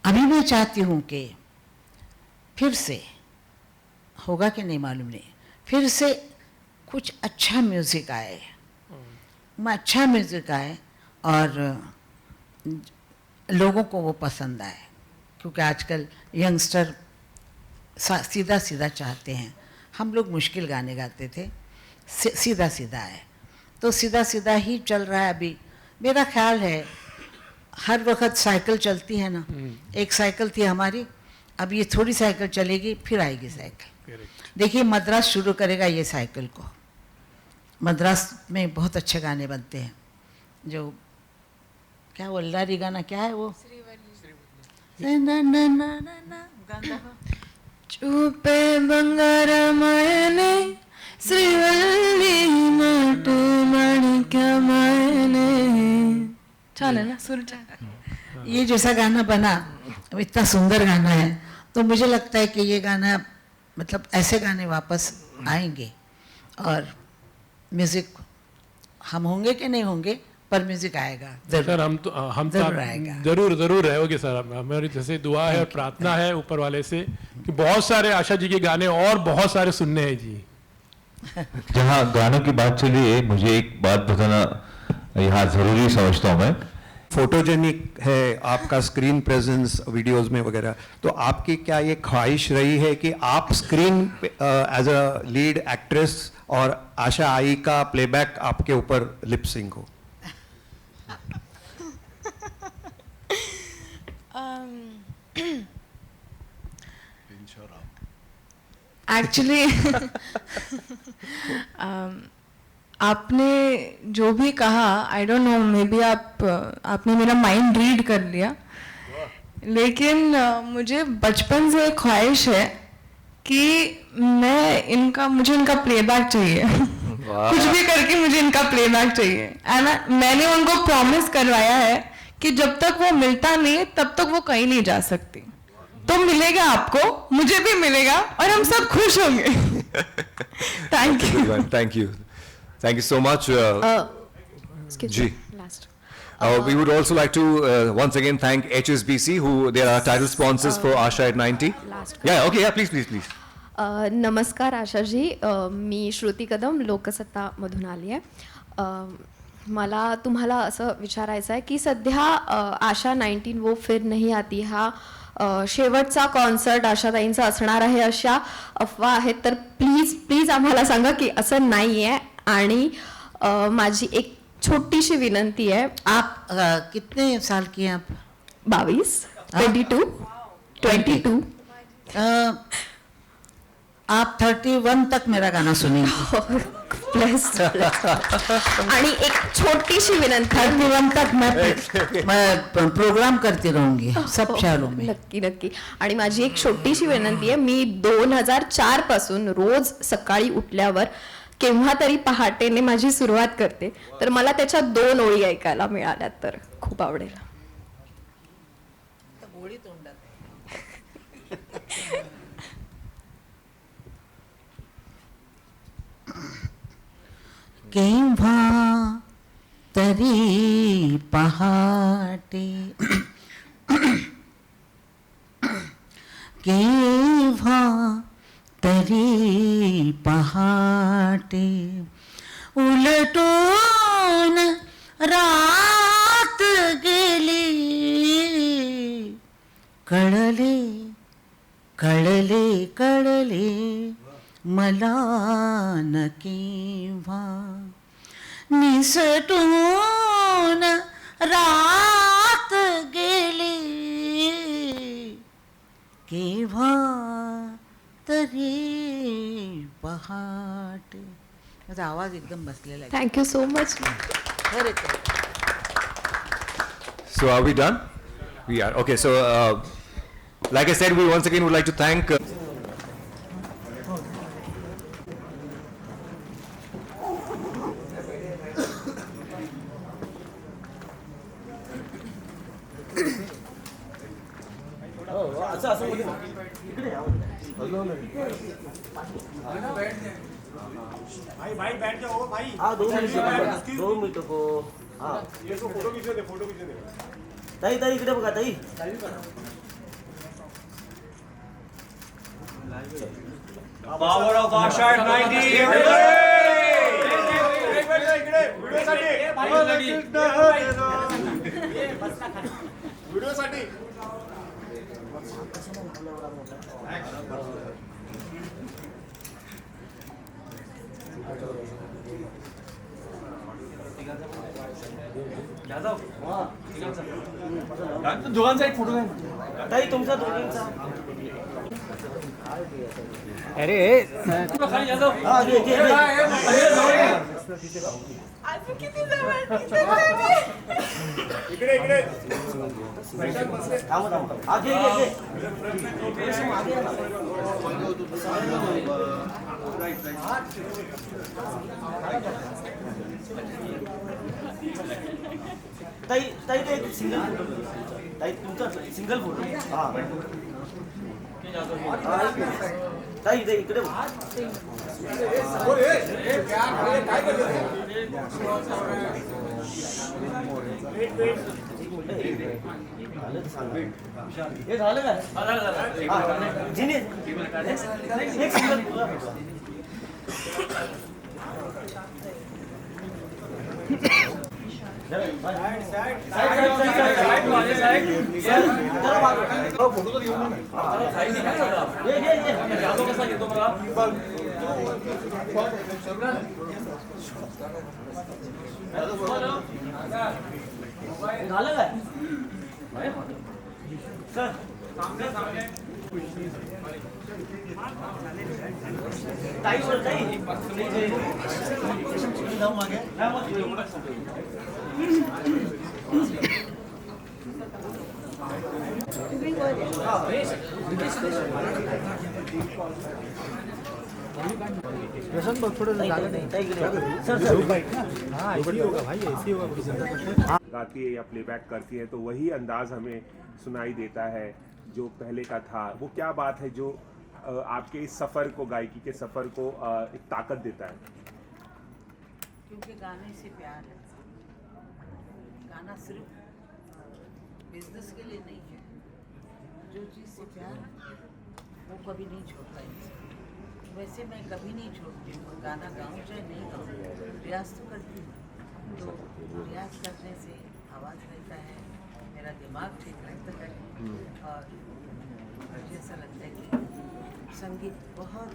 अभी मैं चाहती हूँ कि फिर से, होगा कि नहीं मालूम नहीं, फिर से कुछ अच्छा म्यूज़िक आए, अच्छा म्यूज़िक आए और लोगों को वो पसंद आए, क्योंकि आजकल यंगस्टर सीधा सीधा चाहते हैं। हम लोग मुश्किल गाने गाते थे, सीधा सीधा है, तो सीधा सीधा ही चल रहा है अभी। मेरा ख्याल है हर वक्त साइकिल चलती है ना, एक साइकिल थी हमारी, अब ये थोड़ी साइकिल चलेगी फिर आएगी साइकिल। देखिए मद्रास शुरू करेगा ये साइकिल को। मद्रास में बहुत अच्छे गाने बनते हैं, जो क्या वो अल्लारी गाना क्या है वो, चुपे बंगारमयने श्रीवल्ली नाटू माणिक्यमयने, चले ना सुर ये जैसा गाना बना, इतना सुंदर गाना है, तो मुझे लगता है कि ये गाना मतलब ऐसे गाने वापस आएंगे और म्यूजिक हम होंगे कि नहीं होंगे पर म्यूजिक आएगा सर। हम तो जरूर आएगा। जरूर रहोगे सर। हमारी जैसे दुआ है और प्रार्थना है ऊपर वाले से कि बहुत सारे आशा जी के गाने और बहुत सारे सुनने हैं जी। जहाँ गानों की बात चली है, मुझे एक बात बताना यहाँ जरूरी समझता हूँ मैं। फोटोजेनिक है आपका स्क्रीन प्रेजेंस वीडियोस में वगैरह, तो आपकी क्या ये ख्वाहिश रही है कि आप screen as a lead actress और आशा आई का प्लेबैक आपके ऊपर लिप सिंक हो? एक्चुअली आपने जो भी कहा, I don't know, may be आपने मेरा माइंड रीड कर लिया, लेकिन मुझे बचपन से एक ख्वाहिश है कि मुझे इनका प्लेबैक चाहिए। कुछ भी करके मुझे इनका प्लेबैक चाहिए। मैंने उनको प्रॉमिस करवाया है कि जब तक वो मिलता नहीं तब तक वो कहीं नहीं जा सकती। तो मिलेगा आपको, मुझे भी मिलेगा और हम सब खुश होंगे। Thank you. Thank you so much. Ji. We would also like to once again thank HSBC, who they are our title sponsors for Asha at 90. Yeah, okay, yeah, please. नमस्कार आशाजी, मी श्रुती कदम लोकसत्तामधून आली आहे। मला तुम्हाला असं विचारायचं आहे की सध्या आशा 19 वो फिर नहीं आती हा शेवटचा कॉन्सर्ट आशाताईंचा असणार आहे अशा अफवा आहेत, तर प्लीज आम्हाला सांगा की असं नाही आहे। आणि माझी एक छोटीशी विनंती है। आप कितने साल की हैं आप? 22 आप 31 तक मेरा गाना सुनेंगे। प्लस आणि एक छोटीशी विनंती, 31 तक मैं प्रोग्राम करती रहूंगी सब शहरों में। नक्की। आणि माझी एक छोटीशी विनंती आहे, मी 2004 पासून रोज सकाळी उठल्यावर केव्हा तरी पहाटेने माझी सुरुवात करते, तर मला त्याच्या 2 ओळी ऐकायला मिळाल्या तर खूप आवडेल। केव्हा तरी पहाटे केव्हा तरी पहाटे उलटून रात गेली, कळले मला न केव्हा, निसटून रात गेली केव्हा तरी पहाटे। माझा आवाज एकदम बसलेला आहे। Thank you so much. So are we done? We are. Okay, so like I said, we once again would like to thank भाई बैठ जाओ भाई। हाँ 2 मिनट को। हाँ ये तो फोटो खींचने दे। ताई इकडे बघा ताई। Power of Asha at 90 video साठी दोघांचा एक फोटो ताई तुमचा दोघांचा अरे हा घे घे इकडे इकडे थांब थांब हा घे घे घे ताई ताई ते सिंगल फोटो ताई तुमचा सिंगल फोटो हा ताई इथे इकडे हे झालं काय जिने एक सिंगल फोटो तर घेऊन कसा घेतो मला झालं काय सर ताई सर ताई जाऊ मागे गाती है या प्लेबैक करती है तो वही अंदाज हमें सुनाई देता है जो पहले का था। वो क्या बात है जो आपके इस सफ़र को, गायकी के सफ़र को एक ताकत देता है? क्योंकि गाने से प्यार है। गाना सिर्फ बिजनेस के लिए नहीं है। जो चीज़ से प्यार है वो कभी नहीं छोड़ता इंसान। वैसे मैं कभी नहीं छोड़ती हूँ, गाना गाऊँ चाहे नहीं गाऊँ, रियाज तो करती हूँ। तो रियाज करने से आवाज़ रहता है, मेरा दिमाग ठीक रहता है और मुझे ऐसा लगता है कि संगीत बहुत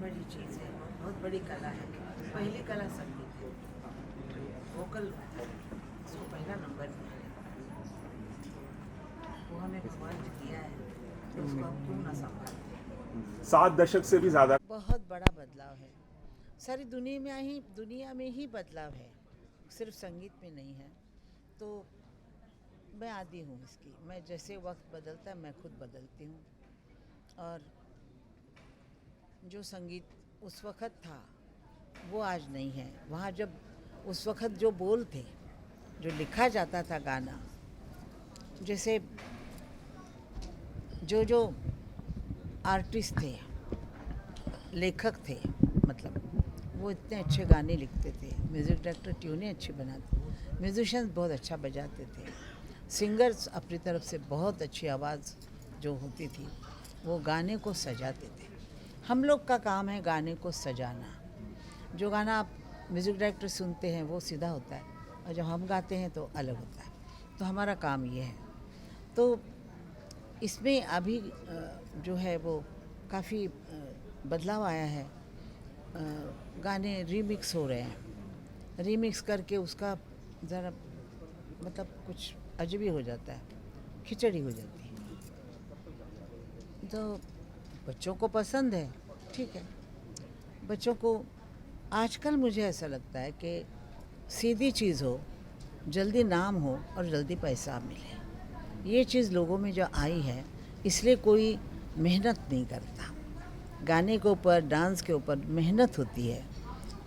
बड़ी चीज़ है, बहुत बड़ी कला है। पहली कला संगीत है, वोकल उसको पहला नंबर दिया है, वो हमें भगवान ने दिया है, तो उसको हम क्यों ना संभालें। 7 दशक से भी ज़्यादा बहुत बड़ा बदलाव है, सारी दुनिया में ही बदलाव है, सिर्फ संगीत में नहीं है। तो मैं आदी हूँ इसकी, मैं जैसे वक्त बदलता है मैं खुद बदलती हूँ। और जो संगीत उस वक़्त था वो आज नहीं है। वहाँ जब उस वक़्त जो बोल थे, जो लिखा जाता था गाना, जैसे जो आर्टिस्ट थे, लेखक थे, मतलब वो इतने अच्छे गाने लिखते थे, म्यूज़िक डायरेक्टर ट्यूनें अच्छी बनाते, म्यूजिशियंस बहुत अच्छा बजाते थे, सिंगर्स अपनी तरफ से बहुत अच्छी आवाज़ जो होती थी वो गाने को सजाते थे। हम लोग का काम है गाने को सजाना। जो गाना आप म्यूज़िक डायरेक्टर सुनते हैं वो सीधा होता है और जब हम गाते हैं तो अलग होता है। तो हमारा काम ये है। तो इसमें अभी जो है वो काफ़ी बदलाव आया है। गाने रीमिक्स हो रहे हैं, रीमिक्स करके उसका ज़रा मतलब कुछ अजबी हो जाता है, खिचड़ी हो जाती है। तो बच्चों को पसंद है, ठीक है। बच्चों को आजकल मुझे ऐसा लगता है कि सीधी चीज़ हो, जल्दी नाम हो और जल्दी पैसा मिले, ये चीज़ लोगों में जो आई है, इसलिए कोई मेहनत नहीं करता। गाने के ऊपर, डांस के ऊपर मेहनत होती है,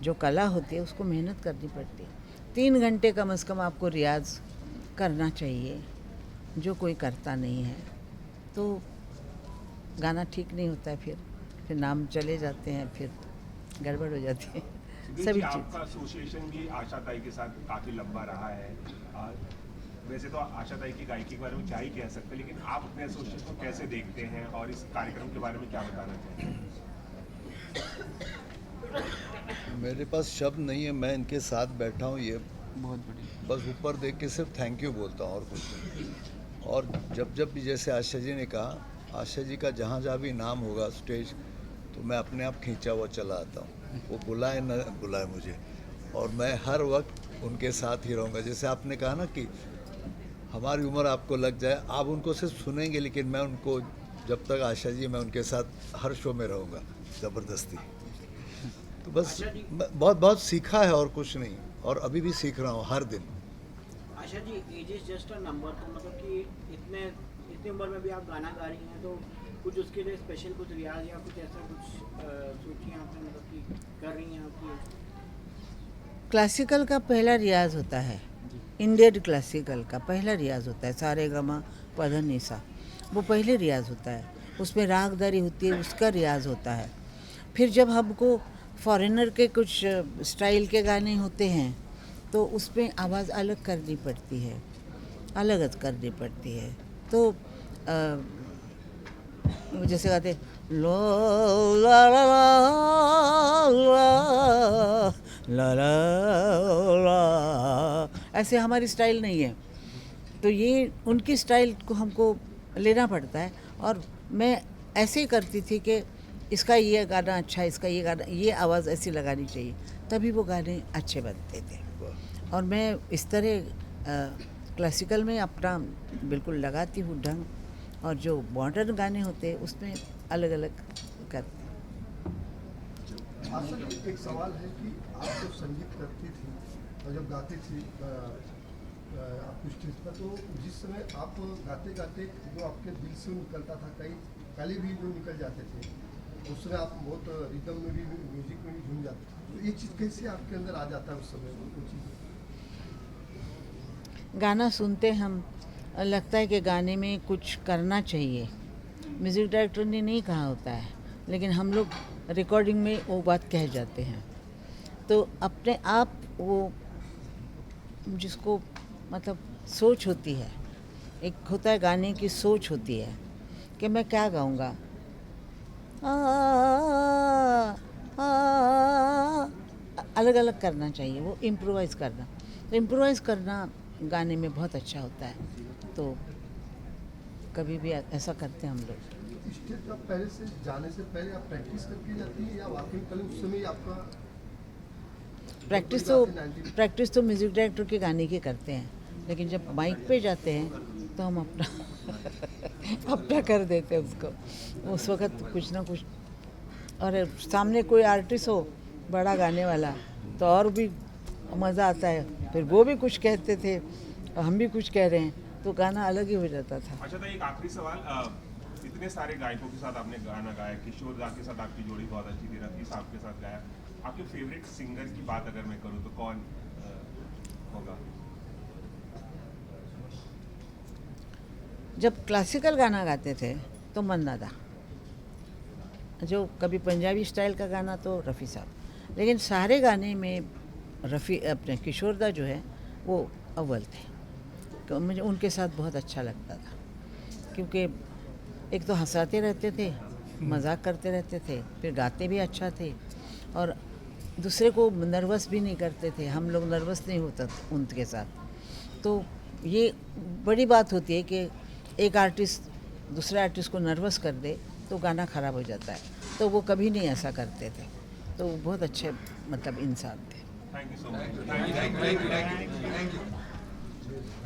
जो कला होती है उसको मेहनत करनी पड़ती है। 3 घंटे कम से कम आपको रियाज़ करना चाहिए, जो कोई करता नहीं है। तो गाना ठीक नहीं होता है, फिर नाम चले जाते हैं, फिर गड़बड़ हो जाती है सभी चीज़। आपका एसोसिएशन भी आशा ताई के साथ काफ़ी लंबा रहा है। वैसे तो आशा ताई की गायकी के बारे में क्या ही कह सकते हैं, लेकिन आप अपने एसोसिएशन को कैसे देखते हैं और इस कार्यक्रम के बारे में क्या बताना चाहते हैं? मेरे पास शब्द नहीं है, मैं इनके साथ बैठा हूँ, ये बहुत बड़ी, बस ऊपर देख के सिर्फ थैंक यू बोलता हूँ और कुछ नहीं। और जब भी जैसे आशा जी ने कहा, आशा जी का जहाँ भी नाम होगा स्टेज, तो मैं अपने आप खींचा हुआ चला आता हूँ। वो बुलाए न बुलाए मुझे, और मैं हर वक्त उनके साथ ही रहूँगा। जैसे आपने कहा ना कि हमारी उम्र आपको लग जाए, आप उनको सिर्फ सुनेंगे, लेकिन मैं उनको जब तक आशा जी मैं उनके साथ हर शो में रहूँगा ज़बरदस्ती। तो बस बहुत बहुत सीखा है और कुछ नहीं, और अभी भी सीख रहा हूँ हर दिन। Asha ji, age is just a number, तो मतलब कि इतनी उम्र में भी आप गाना गा रही हैं, तो कुछ उसके लिए स्पेशल कुछ रियाज या कुछ ऐसा कुछ सोचिए आपने, मतलब कि कर रही हैं आपकी? क्लासिकल का पहला रियाज होता है, इंडियन क्लासिकल का पहला रियाज होता है, सारे गमा पधा निसा, वो पहले रियाज होता है, उसमें रागदारी होती है, उसका रियाज होता है। फिर जब हमको फॉरेनर के कुछ स्टाइल के गाने होते हैं तो उसमें आवाज़ अलग करनी पड़ती है, अलग करनी पड़ती है। तो जैसे गाते लो ला ला ला ला ला ला, ऐसे हमारी स्टाइल नहीं है, तो ये उनकी स्टाइल को हमको लेना पड़ता है। और मैं ऐसे ही करती थी कि इसका ये गाना अच्छा है, इसका ये गाना, ये आवाज़ ऐसी लगानी चाहिए, तभी वो गाने अच्छे बनते थे। और मैं इस तरह क्लासिकल में अपना बिल्कुल लगाती हूँ ढंग, और जो मॉडर्न गाने होते हैं उसमें अलग अलग करते हैं। एक सवाल है कि आप जब संगीत करती थी और जब गाती थी आपकी स्टेज पर, तो जिस समय आप गाते गाते जो आपके दिल से निकलता था, कई गाली भी जो निकल जाते थे, उस समय आप बहुत रिदम में भी, म्यूजिक में भी झूम जाते थे, तो ये चीज़ कैसे आपके अंदर आ जाता है उस समय? वो चीज़ गाना सुनते हम लगता है कि गाने में कुछ करना चाहिए, म्यूज़िक डायरेक्टर ने नहीं कहा होता है, लेकिन हम लोग रिकॉर्डिंग में वो बात कह जाते हैं। तो अपने आप वो जिसको मतलब सोच होती है, एक होता है गाने की सोच होती है कि मैं क्या गाऊंगा, अलग अलग करना चाहिए, वो इम्प्रोवाइज़ करना। तो इम्प्रोवाइज़ करना गाने में बहुत अच्छा होता है, तो कभी भी ऐसा करते हैं हम लोग। स्टेज पर पहले से जाने से पहले आप प्रैक्टिस करके जाती हैं या वाकई पहले उस समय आपका प्रैक्टिस तो म्यूज़िक डायरेक्टर के गाने की करते हैं, लेकिन जब माइक पे जाते हैं तो हम अपना अपना कर देते हैं उसको, उस वक्त कुछ ना कुछ। और सामने कोई आर्टिस्ट हो बड़ा गाने वाला तो और भी मज़ा आता है, फिर वो भी कुछ कहते थे और हम भी कुछ कह रहे हैं, तो गाना अलग ही हो जाता था। अच्छा, तो एक आखिरी सवाल, इतने सारे गायकों के साथ आपने गाना गाया, किशोर दा के साथ आपकी जोड़ी बहुत अच्छी थी, रफी साहब के साथ गाया, आपके फेवरेट सिंगर की बात अगर मैं करूँ तो कौन होगा? जब क्लासिकल गाना गाते थे तो मन्ना दा, जो कभी पंजाबी स्टाइल का गाना तो रफ़ी साहब, लेकिन सारे गाने में रफ़ी अपने किशोर दा जो है वो अव्वल थे। तो मुझे उनके साथ बहुत अच्छा लगता था, क्योंकि एक तो हंसाते रहते थे, मजाक करते रहते थे, फिर गाते भी अच्छा थे, और दूसरे को नर्वस भी नहीं करते थे। हम लोग नर्वस नहीं होता उनके साथ। तो ये बड़ी बात होती है कि एक आर्टिस्ट दूसरे आर्टिस्ट को नर्वस कर दे तो गाना ख़राब हो जाता है, तो वो कभी नहीं ऐसा करते थे। तो बहुत अच्छे मतलब इंसान थे। Thank you so much.